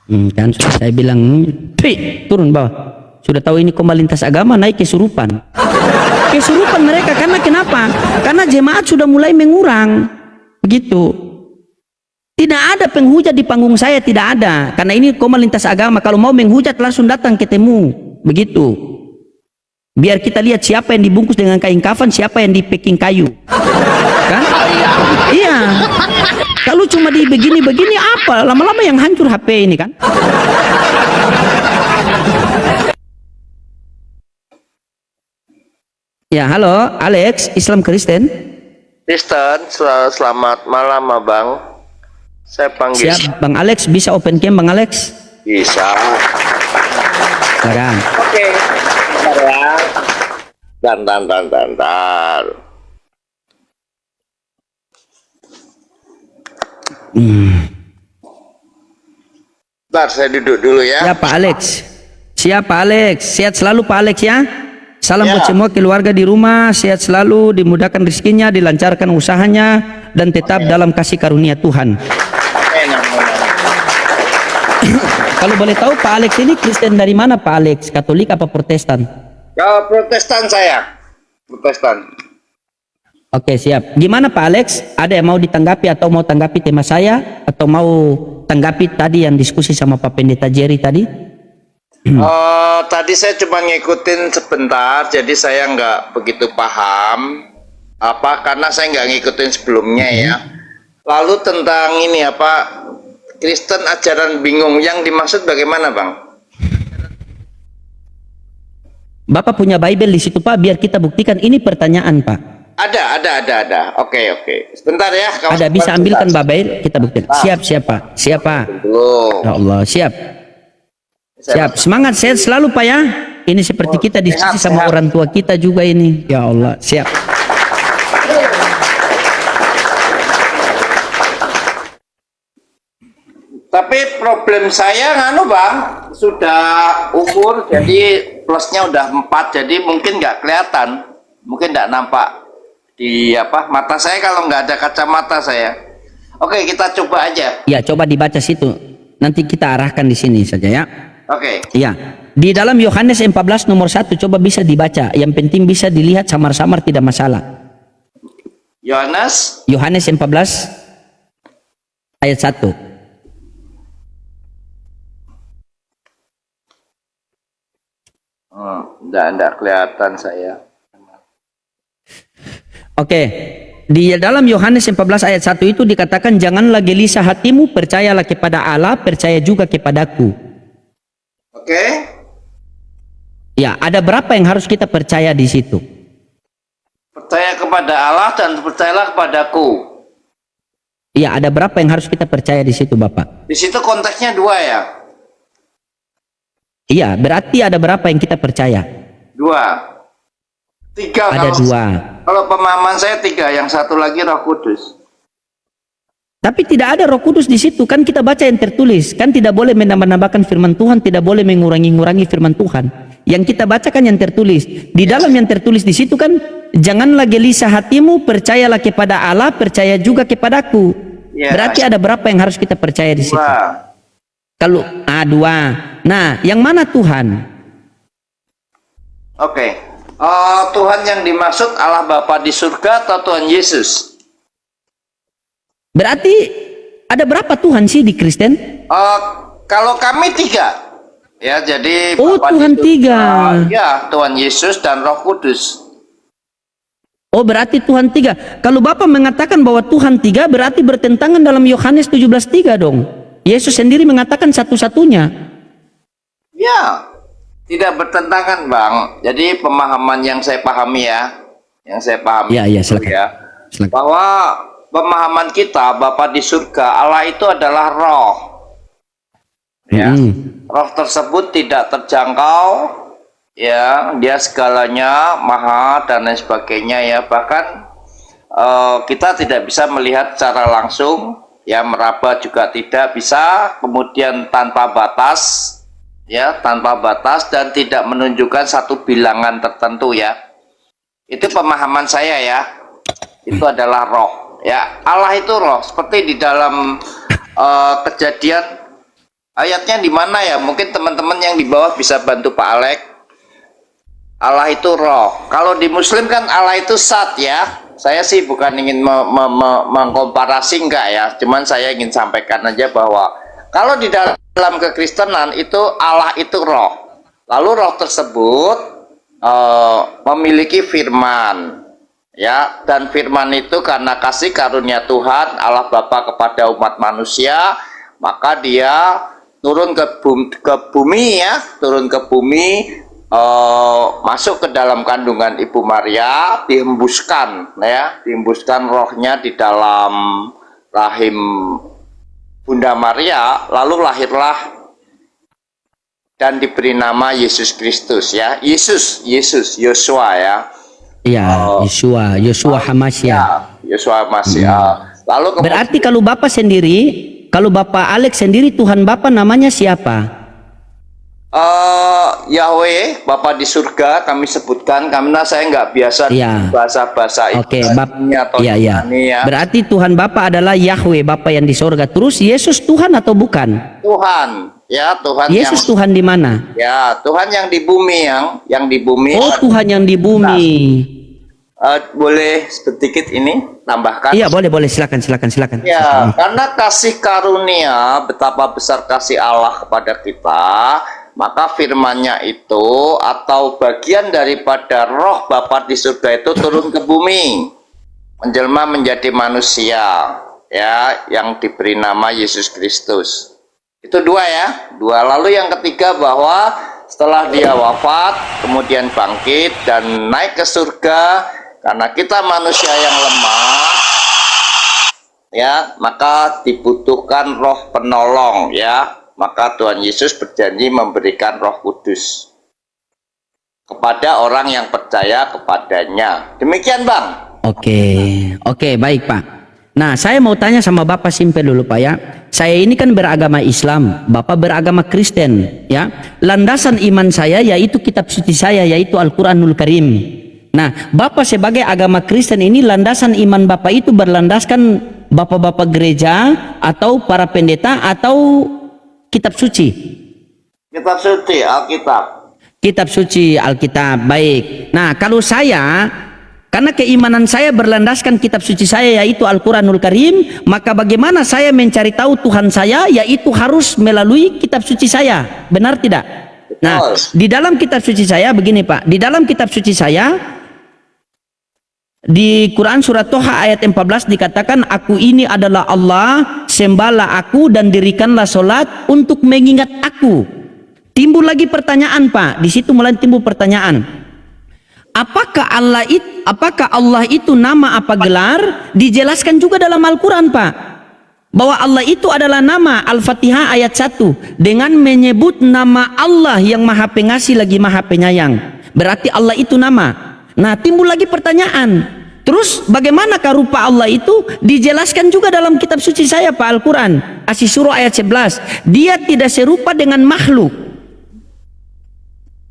Speaker 2: Kan sudah saya bilang, Pi, turun bawah. Sudah tahu ini komunitas agama naik kesurupan. Kesurupan mereka karena kenapa? Karena jemaat sudah mulai mengurang. Begitu. Tidak ada penghujat di panggung saya, tidak ada. Karena ini komunitas agama. Kalau mau menghujat langsung datang ketemu. Begitu. Biar kita lihat siapa yang dibungkus dengan kain kafan, siapa yang di packing kayu. Kan? Iya. Kalau cuma di begini-begini apa? Lama-lama yang hancur HP ini kan? Ya, halo, Alex, Islam Kristen.
Speaker 4: Kristen, selamat malam Abang. Saya panggil.
Speaker 2: Siap, Bang Alex, bisa open cam Bang Alex?
Speaker 4: Bisa.
Speaker 2: Sekarang.
Speaker 4: Oke. Bentar ya. Dan. Bentar, saya duduk dulu ya.
Speaker 2: Siapa Alex? Siapa Alex? Sehat selalu Pak Alex ya. Salam
Speaker 4: Ya.
Speaker 2: buat semua keluarga di rumah, sehat selalu, dimudahkan rezekinya, dilancarkan usahanya, dan tetap dalam kasih karunia Tuhan.
Speaker 4: Amin.
Speaker 2: Kalau boleh tahu Pak Alex ini Kristen dari mana Pak Alex? Katolik apa Protestan?
Speaker 4: Kalau Protestan saya. Protestan.
Speaker 2: Oke siap. Gimana Pak Alex? Ada yang mau ditanggapi atau mau tanggapi tema saya? Atau mau tanggapi tadi yang diskusi sama Pak Pendeta Jerry tadi?
Speaker 4: Tadi saya cuma ngikutin sebentar, jadi saya nggak begitu paham karena saya nggak ngikutin sebelumnya ya. Lalu tentang ini Kristen ajaran bingung, yang dimaksud bagaimana Bang?
Speaker 2: Bapak punya Bible di situ Pak, biar kita buktikan ini pertanyaan Pak.
Speaker 4: Ada. Oke. Sebentar ya.
Speaker 2: Ada, bisa ambilkan Bible, kita buktikan. Siap Pak. Siap Pak.
Speaker 4: Belum.
Speaker 2: Ya Allah, siap. Siap, semangat sehat selalu Pak ya. Ini seperti kita diskusi sama
Speaker 4: sehat.
Speaker 2: orang tua kita juga ini. Ya Allah, siap.
Speaker 4: Tapi problem saya Bang, sudah umur jadi plusnya udah 4, jadi mungkin nggak kelihatan, mungkin nggak nampak di mata saya kalau nggak ada kacamata saya. Oke, kita coba aja.
Speaker 2: Ya, coba dibaca situ. Nanti kita arahkan di sini saja ya.
Speaker 4: Oke.
Speaker 2: Ya, di dalam Yohanes 14 nomor 1 coba bisa dibaca. Yang penting bisa dilihat samar-samar tidak masalah.
Speaker 4: Yohanes
Speaker 2: Yohanes 14 ayat 1.
Speaker 4: enggak kelihatan saya.
Speaker 2: Oke. Di dalam Yohanes 14 ayat 1 itu dikatakan janganlah gelisah hatimu, percayalah kepada Allah, percaya juga kepadaku.
Speaker 4: Oke.
Speaker 2: Ya, ada berapa yang harus kita percaya di situ?
Speaker 4: Percaya kepada Allah dan percayalah kepadaku.
Speaker 2: Ya, ada berapa yang harus kita percaya di situ, Bapak?
Speaker 4: Di situ konteksnya 2 ya?
Speaker 2: Iya, berarti ada berapa yang kita percaya?
Speaker 4: 2. 3
Speaker 2: Ada
Speaker 4: kalau,
Speaker 2: 2.
Speaker 4: Kalau pemahaman saya 3, yang satu lagi Roh Kudus.
Speaker 2: Tapi tidak ada Roh Kudus di situ, kan kita baca yang tertulis. Kan tidak boleh menambah-nambahkan firman Tuhan, tidak boleh mengurangi-ngurangi firman Tuhan. Yang kita bacakan yang tertulis. Di dalam yang tertulis di situ kan, janganlah gelisah hatimu, percayalah kepada Allah, percaya juga kepadaku.
Speaker 4: Ya,
Speaker 2: Berarti ada berapa yang harus kita percaya di situ?
Speaker 4: 2.
Speaker 2: Kalau 2. Nah, yang mana Tuhan?
Speaker 4: Oke. Tuhan yang dimaksud Allah Bapa di surga atau Tuhan Yesus?
Speaker 2: Berarti ada berapa Tuhan sih di Kristen?
Speaker 4: Kalau kami 3. Ya, jadi
Speaker 2: Oh,
Speaker 4: Bapa
Speaker 2: Tuhan
Speaker 4: di surga,
Speaker 2: 3.
Speaker 4: ya, Tuhan Yesus dan Roh Kudus.
Speaker 2: Oh, berarti Tuhan tiga. Kalau Bapak mengatakan bahwa Tuhan tiga, berarti bertentangan dalam Yohanes 17:3 dong. Yesus sendiri mengatakan satu-satunya.
Speaker 4: Ya, tidak bertentangan, Bang. Jadi pemahaman yang saya pahami
Speaker 2: Ya, silakan.
Speaker 4: ya,
Speaker 2: Silakan.
Speaker 4: bahwa pemahaman kita Bapa di surga, Allah itu adalah roh. Ya, roh tersebut tidak terjangkau, ya, dia segalanya maha dan lain sebagainya, ya. Bahkan kita tidak bisa melihat secara langsung, ya, meraba juga tidak bisa, kemudian tanpa batas, ya, tanpa batas dan tidak menunjukkan satu bilangan tertentu, ya. Itu pemahaman saya, ya. Itu adalah roh, ya. Allah itu roh, seperti di dalam Kejadian, ayatnya di mana ya? Mungkin teman-teman yang di bawah bisa bantu Pak Alek. Allah itu roh. Kalau di Muslim kan Allah itu zat, ya. Saya sih bukan ingin mengkomparasi, enggak ya. Cuman saya ingin sampaikan aja bahwa kalau di dalam kekristenan itu Allah itu roh. Lalu roh tersebut memiliki firman, ya. Dan firman itu karena kasih karunia Tuhan Allah Bapa kepada umat manusia, maka dia turun ke bumi, ya, turun ke bumi, masuk ke dalam kandungan Ibu Maria, dihembuskan, ya, dihembuskan rohnya di dalam rahim Bunda Maria, lalu lahirlah dan diberi nama Yesus Kristus, ya. Yesus, Yosua, ya.
Speaker 2: Iya, Yosua Hamasya.
Speaker 4: Ya, Yosua Hamasya. Lalu
Speaker 2: Berarti kalau Bapak sendiri, kalau Bapak Alex sendiri, Tuhan Bapak namanya siapa?
Speaker 4: Yahweh, Bapa di surga, kami sebutkan karena saya nggak biasa
Speaker 2: Iya.
Speaker 4: bahasa
Speaker 2: Oke,
Speaker 4: Ibrani atau
Speaker 2: iya.
Speaker 4: Yunani, ya.
Speaker 2: Berarti Tuhan Bapa adalah Yahweh, Bapa yang di sorga. Terus Yesus Tuhan atau bukan?
Speaker 4: Tuhan, ya, Tuhan
Speaker 2: Yesus
Speaker 4: yang,
Speaker 2: Tuhan di mana?
Speaker 4: ya, Tuhan yang di bumi, yang di bumi.
Speaker 2: Oh, Tuhan yang di bumi.
Speaker 4: Boleh sedikit ini tambahkan?
Speaker 2: Iya, boleh, silakan.
Speaker 4: Ya, karena kasih karunia, betapa besar kasih Allah kepada kita, maka firman-Nya itu atau bagian daripada roh Bapa di surga itu turun ke bumi, menjelma menjadi manusia, ya, yang diberi nama Yesus Kristus. Itu dua, ya, dua. Lalu yang ketiga bahwa setelah dia wafat, kemudian bangkit dan naik ke surga, karena kita manusia yang lemah, ya, maka dibutuhkan roh penolong, ya. Maka Tuhan Yesus berjanji memberikan Roh Kudus kepada orang yang percaya kepadanya. Demikian, Bang.
Speaker 2: Oke, baik Pak. Nah, saya mau tanya sama Bapak simpel dulu Pak, ya. Saya ini kan beragama Islam, Bapak beragama Kristen, ya. Landasan iman saya yaitu kitab suci saya, yaitu Al-Quranul Karim. Nah, Bapak sebagai agama Kristen ini, landasan iman Bapak itu berlandaskan Bapak-bapak gereja atau para pendeta atau kitab suci?
Speaker 4: Kitab suci, Alkitab.
Speaker 2: Kitab suci, Alkitab, baik. Nah, kalau saya, karena keimanan saya berlandaskan kitab suci saya yaitu Al-Quranul Karim, maka bagaimana saya mencari tahu Tuhan saya, yaitu harus melalui kitab suci saya. Benar tidak? Nah, di dalam kitab suci saya begini Pak, di dalam kitab suci saya di Quran surat Toha ayat 14 dikatakan, aku ini adalah Allah, sembahlah aku dan dirikanlah solat untuk mengingat aku. Timbul lagi pertanyaan Pak, di situ mulai timbul pertanyaan. Apakah Allah itu nama apa gelar? Dijelaskan juga dalam Al-Quran Pak, bahwa Allah itu adalah nama. Al-Fatihah ayat 1 dengan menyebut nama Allah yang maha pengasih lagi maha penyayang, berarti Allah itu nama. Nah, timbul lagi pertanyaan, terus bagaimanakah rupa Allah itu? Dijelaskan juga dalam kitab suci saya Pak, Al-Quran Asy-Syura ayat 11, dia tidak serupa dengan makhluk.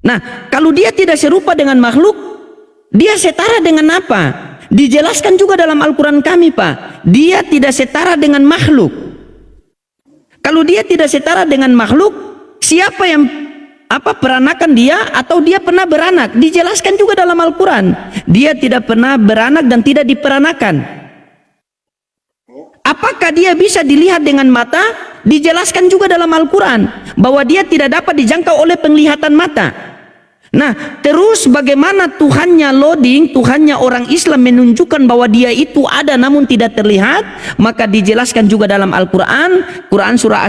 Speaker 2: Nah, kalau dia tidak serupa dengan makhluk, dia setara dengan apa? Dijelaskan juga dalam Al-Quran kami Pak, dia tidak setara dengan makhluk. Kalau dia tidak setara dengan makhluk, siapa yang peranakan dia atau dia pernah beranak? Dijelaskan juga dalam Al-Quran, dia tidak pernah beranak dan tidak diperanakan. Apakah dia bisa dilihat dengan mata? Dijelaskan juga dalam Al-Quran bahwa dia tidak dapat dijangkau oleh penglihatan mata. Nah, terus bagaimana Tuhannya loading, Tuhannya orang Islam menunjukkan bahwa dia itu ada namun tidak terlihat? Maka dijelaskan juga dalam Al-Quran, Quran surah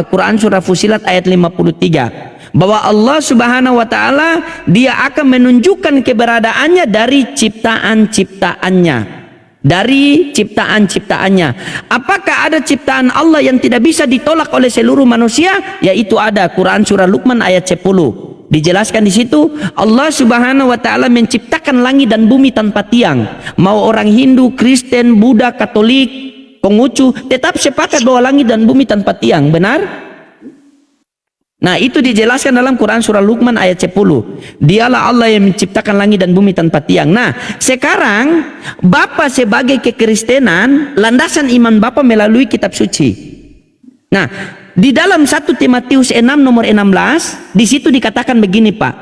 Speaker 2: Quran surah Fusilat ayat 53, bahwa Allah Subhanahu wa taala dia akan menunjukkan keberadaannya dari ciptaan-ciptaannya. Dari ciptaan-ciptaannya. Apakah ada ciptaan Allah yang tidak bisa ditolak oleh seluruh manusia? Yaitu ada. Quran surah Luqman ayat 10. Dijelaskan di situ, Allah Subhanahu wa taala menciptakan langit dan bumi tanpa tiang. Mau orang Hindu, Kristen, Buddha, Katolik, Konghucu tetap sepakat bahwa langit dan bumi tanpa tiang, benar? Nah, itu dijelaskan dalam Quran surah Luqman ayat 10. Dialah Allah yang menciptakan langit dan bumi tanpa tiang. Nah, sekarang Bapak sebagai kekristenan, landasan iman Bapak melalui kitab suci. Nah, di dalam 1 Timotius 6 nomor 16, di situ dikatakan begini, Pak.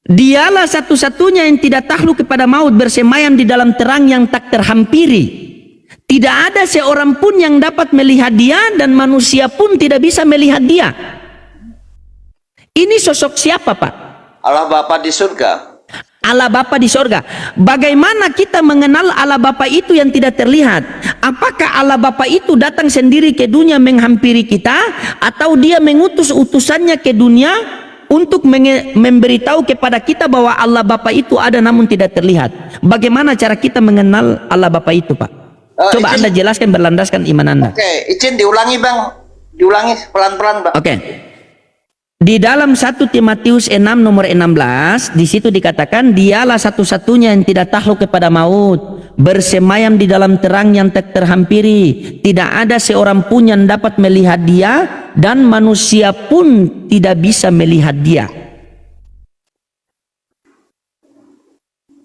Speaker 2: Dialah satu-satunya yang tidak takluk kepada maut, bersemayam di dalam terang yang tak terhampiri. Tidak ada seorang pun yang dapat melihat dia, dan manusia pun tidak bisa melihat dia. Ini sosok siapa, Pak?
Speaker 4: Allah Bapa di surga.
Speaker 2: Allah Bapa di sorga. Bagaimana kita mengenal Allah Bapa itu yang tidak terlihat? Apakah Allah Bapa itu datang sendiri ke dunia menghampiri kita, atau dia mengutus utusannya ke dunia untuk memberitahu kepada kita bahwa Allah Bapa itu ada namun tidak terlihat? Bagaimana cara kita mengenal Allah Bapa itu, Pak? Coba Anda jelaskan berlandaskan iman Anda.
Speaker 4: Oke, izin diulangi, Bang. Diulangi pelan-pelan, Bang.
Speaker 2: Oke. Di dalam 1 Timotius 6 nomor 16, di situ dikatakan dialah satu-satunya yang tidak takluk kepada maut, bersemayam di dalam terang yang tak terhampiri. Tidak ada seorang pun yang dapat melihat dia, dan manusia pun tidak bisa melihat dia.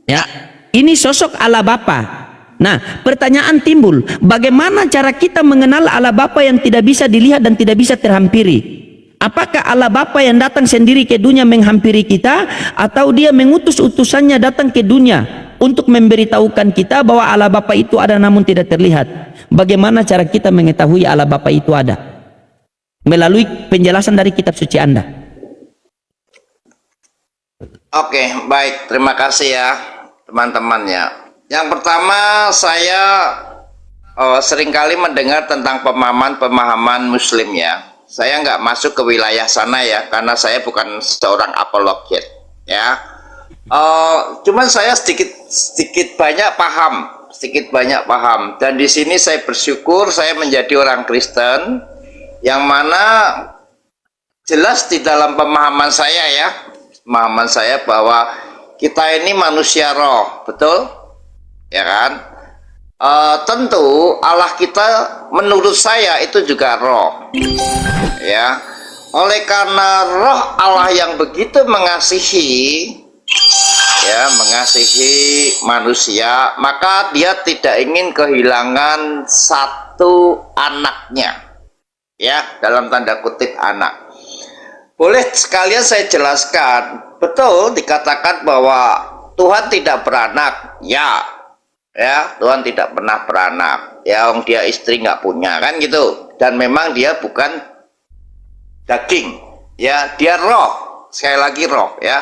Speaker 2: Ya, ini sosok Allah Bapa. Nah, pertanyaan timbul, bagaimana cara kita mengenal Allah Bapa yang tidak bisa dilihat dan tidak bisa terhampiri? Apakah Allah Bapa yang datang sendiri ke dunia menghampiri kita, atau dia mengutus utusannya datang ke dunia untuk memberitahukan kita bahwa Allah Bapa itu ada namun tidak terlihat? Bagaimana cara kita mengetahui Allah Bapa itu ada? Melalui penjelasan dari kitab suci Anda.
Speaker 4: Oke, baik. Terima kasih ya, teman-teman ya. Yang pertama, saya seringkali mendengar tentang pemahaman Muslim ya. Saya nggak masuk ke wilayah sana ya, karena saya bukan seorang apologet ya. Cuman saya sedikit banyak paham, dan di sini saya bersyukur saya menjadi orang Kristen, yang mana jelas di dalam pemahaman saya bahwa kita ini manusia roh, betul ya kan? Tentu Allah kita menurut saya itu juga roh ya. Oleh karena roh Allah yang begitu mengasihi manusia, maka dia tidak ingin kehilangan satu anaknya ya, dalam tanda kutip anak. Boleh sekalian saya jelaskan, betul dikatakan bahwa Tuhan tidak beranak ya, Tuhan tidak pernah beranak ya, dia istri nggak punya kan gitu, dan memang dia bukan daging ya, dia roh, sekali lagi roh ya.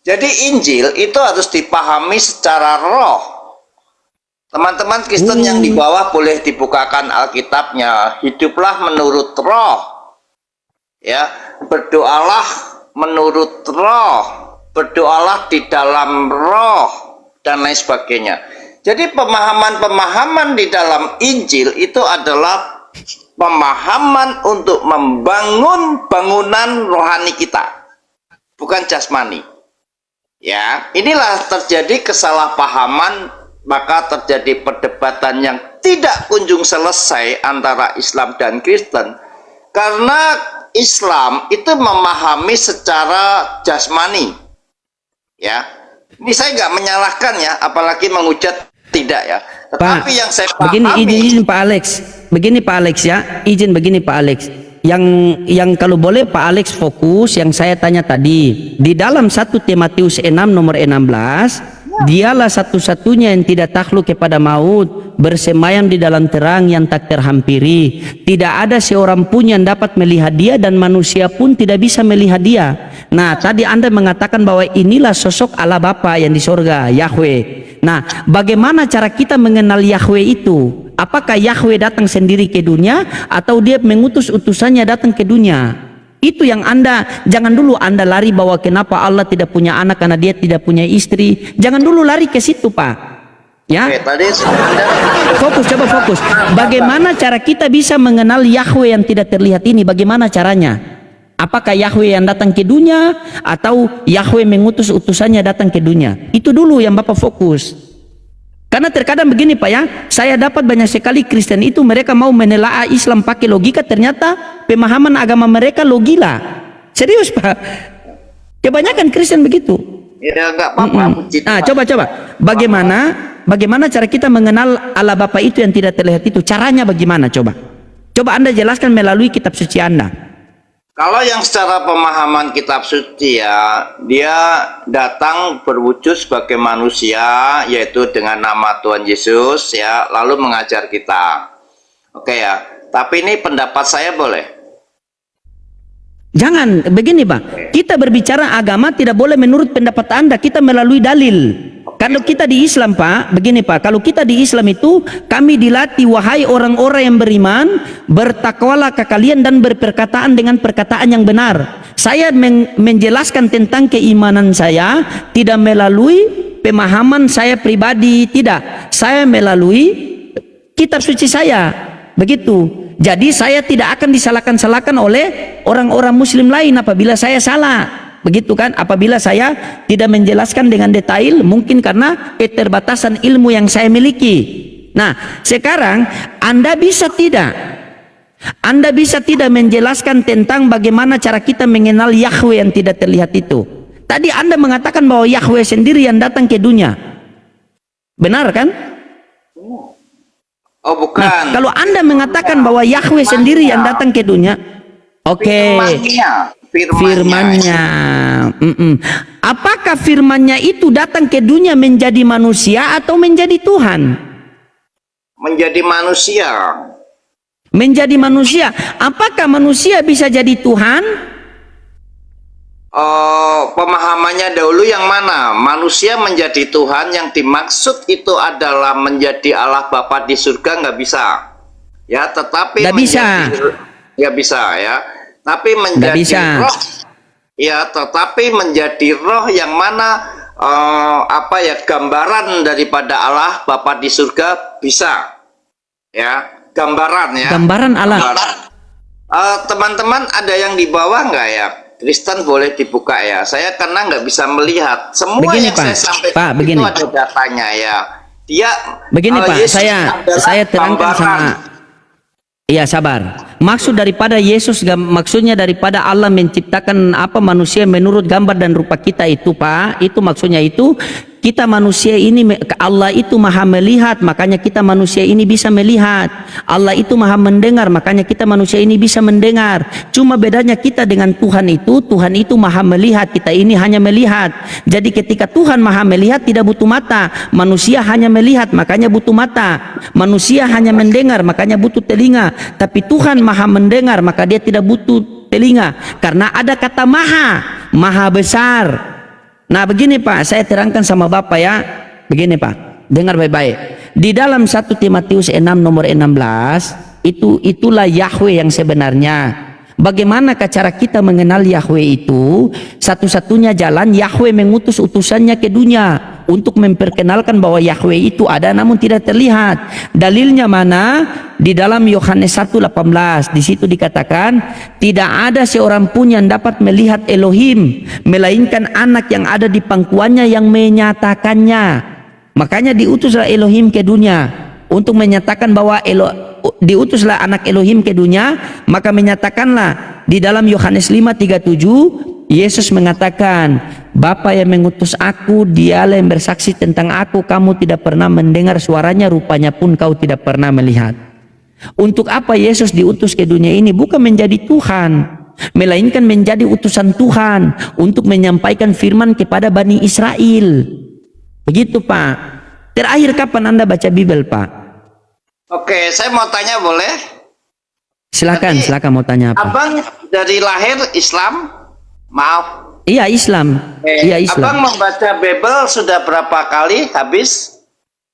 Speaker 4: Jadi Injil itu harus dipahami secara roh. Teman-teman Kristen yang di bawah boleh dibukakan Alkitabnya. Hiduplah menurut roh ya, berdoalah menurut roh, berdoalah di dalam roh, dan lain sebagainya. Jadi pemahaman-pemahaman di dalam Injil itu adalah pemahaman untuk membangun bangunan rohani kita, bukan jasmani. Ya, inilah terjadi kesalahpahaman, maka terjadi perdebatan yang tidak kunjung selesai antara Islam dan Kristen, karena Islam itu memahami secara jasmani. Ya, ini saya nggak menyalahkan ya, apalagi menghujat, tidak ya. Tetapi
Speaker 2: Pak,
Speaker 4: yang saya pahami,
Speaker 2: begini Pak Alex, izin begini Pak Alex. Yang kalau boleh Pak Alex fokus yang saya tanya tadi. Di dalam 1 Timotius 6 nomor 16, dialah satu-satunya yang tidak takluk kepada maut, bersemayam di dalam terang yang tak terhampiri. Tidak ada seorang pun yang dapat melihat dia, dan manusia pun tidak bisa melihat dia. Nah, tadi Anda mengatakan bahwa inilah sosok Allah Bapa yang di sorga, Yahweh. Nah, bagaimana cara kita mengenal Yahweh itu? Apakah Yahweh datang sendiri ke dunia atau dia mengutus utusannya datang ke dunia? Itu yang Anda, jangan dulu Anda lari bahwa kenapa Allah tidak punya anak karena dia tidak punya istri. Jangan dulu lari ke situ, Pak. Ya,
Speaker 4: Oke, tadi Anda
Speaker 2: fokus, coba fokus. Bagaimana cara kita bisa mengenal Yahweh yang tidak terlihat ini? Bagaimana caranya? Apakah Yahweh yang datang ke dunia atau Yahweh mengutus utusannya datang ke dunia? Itu dulu yang Bapak fokus. Karena terkadang begini Pak ya, saya dapat banyak sekali Kristen itu mereka mau menelaah Islam pakai logika, ternyata pemahaman agama mereka logila. Serius Pak. Kebanyakan Kristen begitu.
Speaker 4: ya nggak apa-apa. puji
Speaker 2: Nah,
Speaker 4: Tuhan.
Speaker 2: coba. Bagaimana cara kita mengenal Allah Bapa itu yang tidak terlihat itu? Caranya bagaimana? Coba Anda jelaskan melalui kitab suci Anda.
Speaker 4: Kalau yang secara pemahaman kitab suci ya, dia datang berwujud sebagai manusia, yaitu dengan nama Tuhan Yesus ya, lalu mengajar kita. Oke ya, tapi ini pendapat saya boleh?
Speaker 2: Jangan begini Pak, kita berbicara agama tidak boleh menurut pendapat Anda, kita melalui dalil. Kalau kita di Islam Pak, begini Pak, kalau kita di Islam itu kami dilatih, wahai orang-orang yang beriman, bertakwalah kalian dan berperkataan dengan perkataan yang benar. Saya menjelaskan tentang keimanan saya tidak melalui pemahaman saya pribadi, tidak. Saya melalui kitab suci saya, begitu. Jadi saya tidak akan disalahkan-salahkan oleh orang-orang muslim lain apabila saya salah. Begitu kan? Apabila saya tidak menjelaskan dengan detail, mungkin karena keterbatasan ilmu yang saya miliki. Nah, sekarang Anda bisa tidak menjelaskan tentang bagaimana cara kita mengenal Yahweh yang tidak terlihat itu. Tadi Anda mengatakan bahwa Yahweh sendiri yang datang ke dunia. Benar kan?
Speaker 4: Oh bukan.
Speaker 2: Nah, kalau Anda mengatakan bahwa Yahweh sendiri yang datang ke dunia, oke. Firmannya. Apakah firmannya itu datang ke dunia menjadi manusia atau menjadi Tuhan?
Speaker 4: Menjadi manusia.
Speaker 2: Menjadi manusia. Apakah manusia bisa jadi Tuhan?
Speaker 4: Pemahamannya dahulu yang mana? Manusia menjadi Tuhan, yang dimaksud itu adalah menjadi Allah Bapa di surga, nggak bisa. Ya, tetapi
Speaker 2: nggak bisa.
Speaker 4: Nggak bisa ya. Tapi menjadi roh, ya, tetapi menjadi roh yang mana gambaran daripada Allah Bapa di surga bisa, ya, gambaran ya.
Speaker 2: Gambaran Allah.
Speaker 4: Teman-teman ada yang di bawah nggak ya? Kristen boleh dibuka ya. Saya karena nggak bisa melihat semua
Speaker 2: begini,
Speaker 4: yang
Speaker 2: Pak.
Speaker 4: saya sampaikan
Speaker 2: Pak,
Speaker 4: itu
Speaker 2: begini.
Speaker 4: ada datanya ya. Dia
Speaker 2: begini Pak,
Speaker 4: Yesus
Speaker 2: saya terangkan
Speaker 4: gambaran.
Speaker 2: sama. Iya, sabar. Maksud daripada Yesus, maksudnya daripada Allah menciptakan manusia menurut gambar dan rupa kita itu Pak, itu maksudnya itu kita manusia ini, Allah itu maha melihat, makanya kita manusia ini bisa melihat. Allah itu maha mendengar, makanya kita manusia ini bisa mendengar. Cuma bedanya kita dengan Tuhan itu maha melihat, kita ini hanya melihat. Jadi ketika Tuhan maha melihat tidak butuh mata, manusia hanya melihat makanya butuh mata. Manusia hanya mendengar makanya butuh telinga, tapi Tuhan maha mendengar maka dia tidak butuh telinga karena ada kata maha besar. Nah begini Pak, saya terangkan sama Bapak ya. Begini Pak, dengar baik-baik. Di dalam 1 Timotius 6 nomor 16, itulah Yahweh yang sebenarnya. Bagaimana cara kita mengenal Yahweh itu? Satu-satunya jalan Yahweh mengutus utusannya ke dunia untuk memperkenalkan bahwa Yahweh itu ada namun tidak terlihat. Dalilnya mana? Di dalam Yohanes 1:18, di situ dikatakan tidak ada seorang pun yang dapat melihat Elohim melainkan anak yang ada di pangkuannya yang menyatakannya. Makanya diutuslah Elohim ke dunia untuk menyatakan bahwa diutuslah anak Elohim ke dunia, maka menyatakanlah di dalam Yohanes 5:37 Yesus mengatakan, Bapa yang mengutus aku, dialah yang bersaksi tentang aku, kamu tidak pernah mendengar suaranya, rupanya pun kau tidak pernah melihat. Untuk apa Yesus diutus ke dunia ini? Bukan menjadi Tuhan, melainkan menjadi utusan Tuhan untuk menyampaikan firman kepada Bani Israel. Begitu Pak. Terakhir kapan Anda baca Bible Pak?
Speaker 4: Oke, saya mau tanya boleh?
Speaker 2: Silakan mau tanya apa?
Speaker 4: Abang dari lahir Islam? Maaf,
Speaker 2: Iya Islam. Iya Islam.
Speaker 4: Abang membaca Bible sudah berapa kali habis?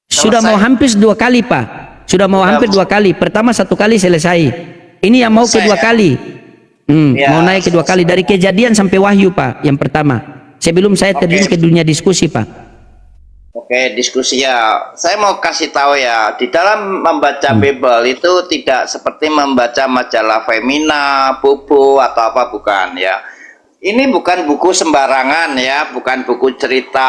Speaker 2: Sudah mau hampir 2 kali Pak. Sudah mau hampir 2 kali. Pertama 1 kali selesai. Ini yang mau
Speaker 4: Selesai,
Speaker 2: kedua
Speaker 4: ya?
Speaker 2: kali.
Speaker 4: Ya,
Speaker 2: Mau naik kedua kali dari Kejadian sampai Wahyu Pak. Yang pertama. Sebelum saya terjun ke dunia diskusi Pak.
Speaker 4: Oke, diskusi ya. Saya mau kasih tahu ya, di dalam membaca Bible itu tidak seperti membaca majalah Femina, Bobo atau apa, bukan ya. Ini bukan buku sembarangan ya, bukan buku cerita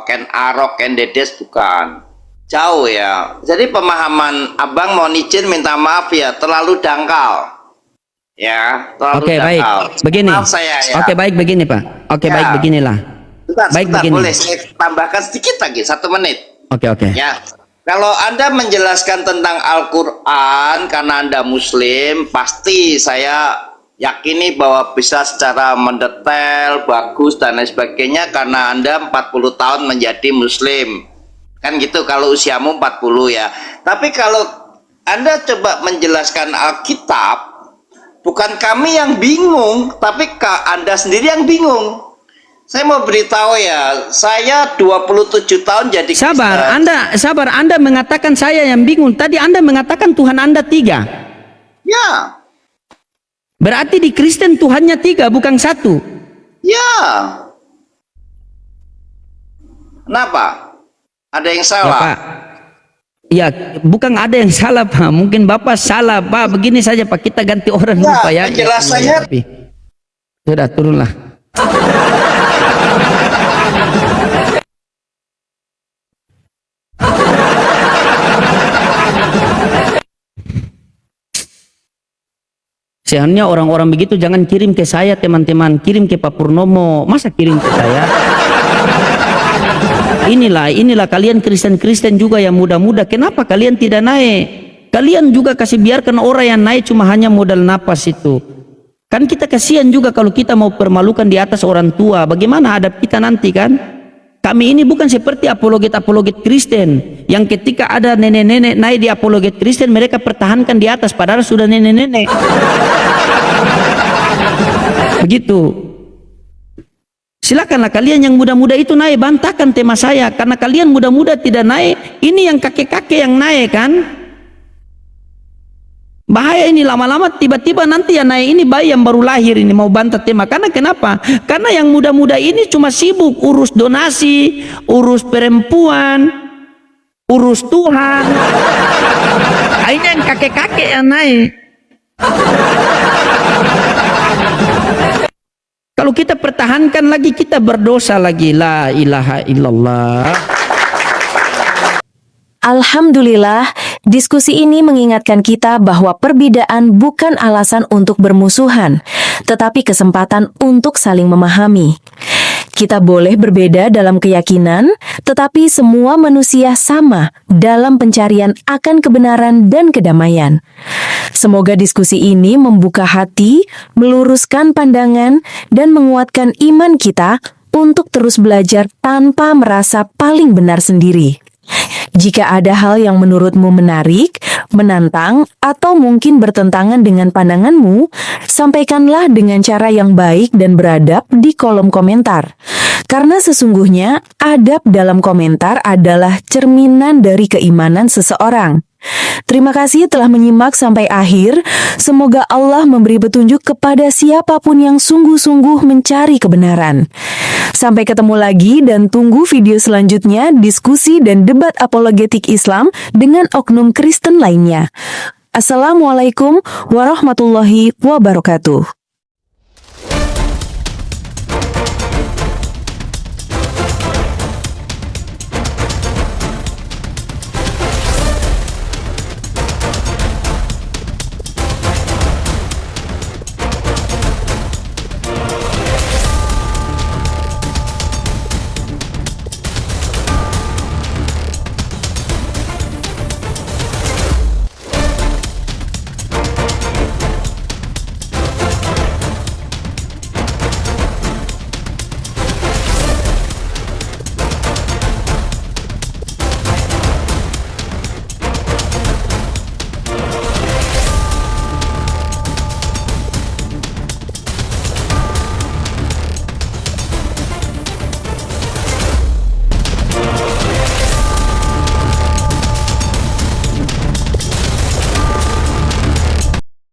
Speaker 4: Ken Arok, Ken Dedes, bukan. Jauh ya. Jadi pemahaman Abang, mohon izin minta maaf ya, terlalu dangkal. Ya, terlalu
Speaker 2: Oke, baik.
Speaker 4: dangkal.
Speaker 2: Begini.
Speaker 4: Maaf saya ya.
Speaker 2: Oke, baik begini Pak. Oke,
Speaker 4: Ya.
Speaker 2: baik beginilah. Baik
Speaker 4: Sebentar,
Speaker 2: begini.
Speaker 4: boleh saya tambahkan sedikit lagi, 1 menit.
Speaker 2: Oke.
Speaker 4: Ya, kalau Anda menjelaskan tentang Al-Quran karena Anda Muslim, pasti saya yakini bahwa bisa secara mendetail, bagus, dan lain sebagainya karena Anda 40 tahun menjadi Muslim. Kan gitu kalau usiamu 40 ya. Tapi kalau Anda coba menjelaskan Alkitab, bukan kami yang bingung, tapi Anda sendiri yang bingung. Saya mau beritahu ya, saya 27 tahun jadi
Speaker 2: Sabar,
Speaker 4: Kristen.
Speaker 2: Anda mengatakan saya yang bingung. Tadi Anda mengatakan Tuhan Anda 3.
Speaker 4: Ya,
Speaker 2: Berarti di Kristen Tuhannya 3, bukan 1.
Speaker 4: ya. Kenapa? Ada yang
Speaker 2: Ya,
Speaker 4: salah?
Speaker 2: Pak. Ya, bukan ada yang salah Pak. Mungkin Bapak salah Pak. Begini saja Pak, kita ganti orang
Speaker 4: Ya,
Speaker 2: dulu Pak ya.
Speaker 4: penjelasannya-
Speaker 2: Tapi sudah turunlah. Seharusnya orang-orang begitu jangan kirim ke saya teman-teman, kirim ke Pak Purnomo. Masa kirim ke saya? Inilah kalian Kristen-Kristen juga yang muda-muda. Kenapa kalian tidak naik? Kalian juga kasih biarkan orang yang naik cuma hanya modal napas itu. Kan kita kasihan juga kalau kita mau permalukan di atas orang tua. Bagaimana adab kita nanti kan? Kami ini bukan seperti apologet-apologet Kristen yang ketika ada nenek-nenek naik di apologet Kristen mereka pertahankan di atas padahal sudah nenek-nenek. Begitu. Silakanlah kalian yang muda-muda itu naik, bantahkan tema saya karena kalian muda-muda tidak naik. Ini yang kakek-kakek yang naik kan? Bahaya ini, lama-lama tiba-tiba nanti yang naik ini bayi yang baru lahir ini mau bantah tema. Karena kenapa? Karena yang muda-muda ini cuma sibuk urus donasi, urus perempuan, urus Tuhan. Akhirnya yang kakek-kakek yang naik. Kalau kita pertahankan lagi kita berdosa lagi. La ilaha illallah.
Speaker 3: Alhamdulillah, diskusi ini mengingatkan kita bahwa perbedaan bukan alasan untuk bermusuhan, tetapi kesempatan untuk saling memahami. Kita boleh berbeda dalam keyakinan, tetapi semua manusia sama dalam pencarian akan kebenaran dan kedamaian. Semoga diskusi ini membuka hati, meluruskan pandangan, dan menguatkan iman kita untuk terus belajar tanpa merasa paling benar sendiri. Jika ada hal yang menurutmu menarik, menantang, atau mungkin bertentangan dengan pandanganmu, sampaikanlah dengan cara yang baik dan beradab di kolom komentar. Karena sesungguhnya adab dalam komentar adalah cerminan dari keimanan seseorang. Terima kasih telah menyimak sampai akhir. Semoga Allah memberi petunjuk kepada siapapun yang sungguh-sungguh mencari kebenaran. Sampai ketemu lagi dan tunggu video selanjutnya diskusi dan debat apologetik Islam dengan oknum Kristen lainnya. Assalamualaikum warahmatullahi wabarakatuh.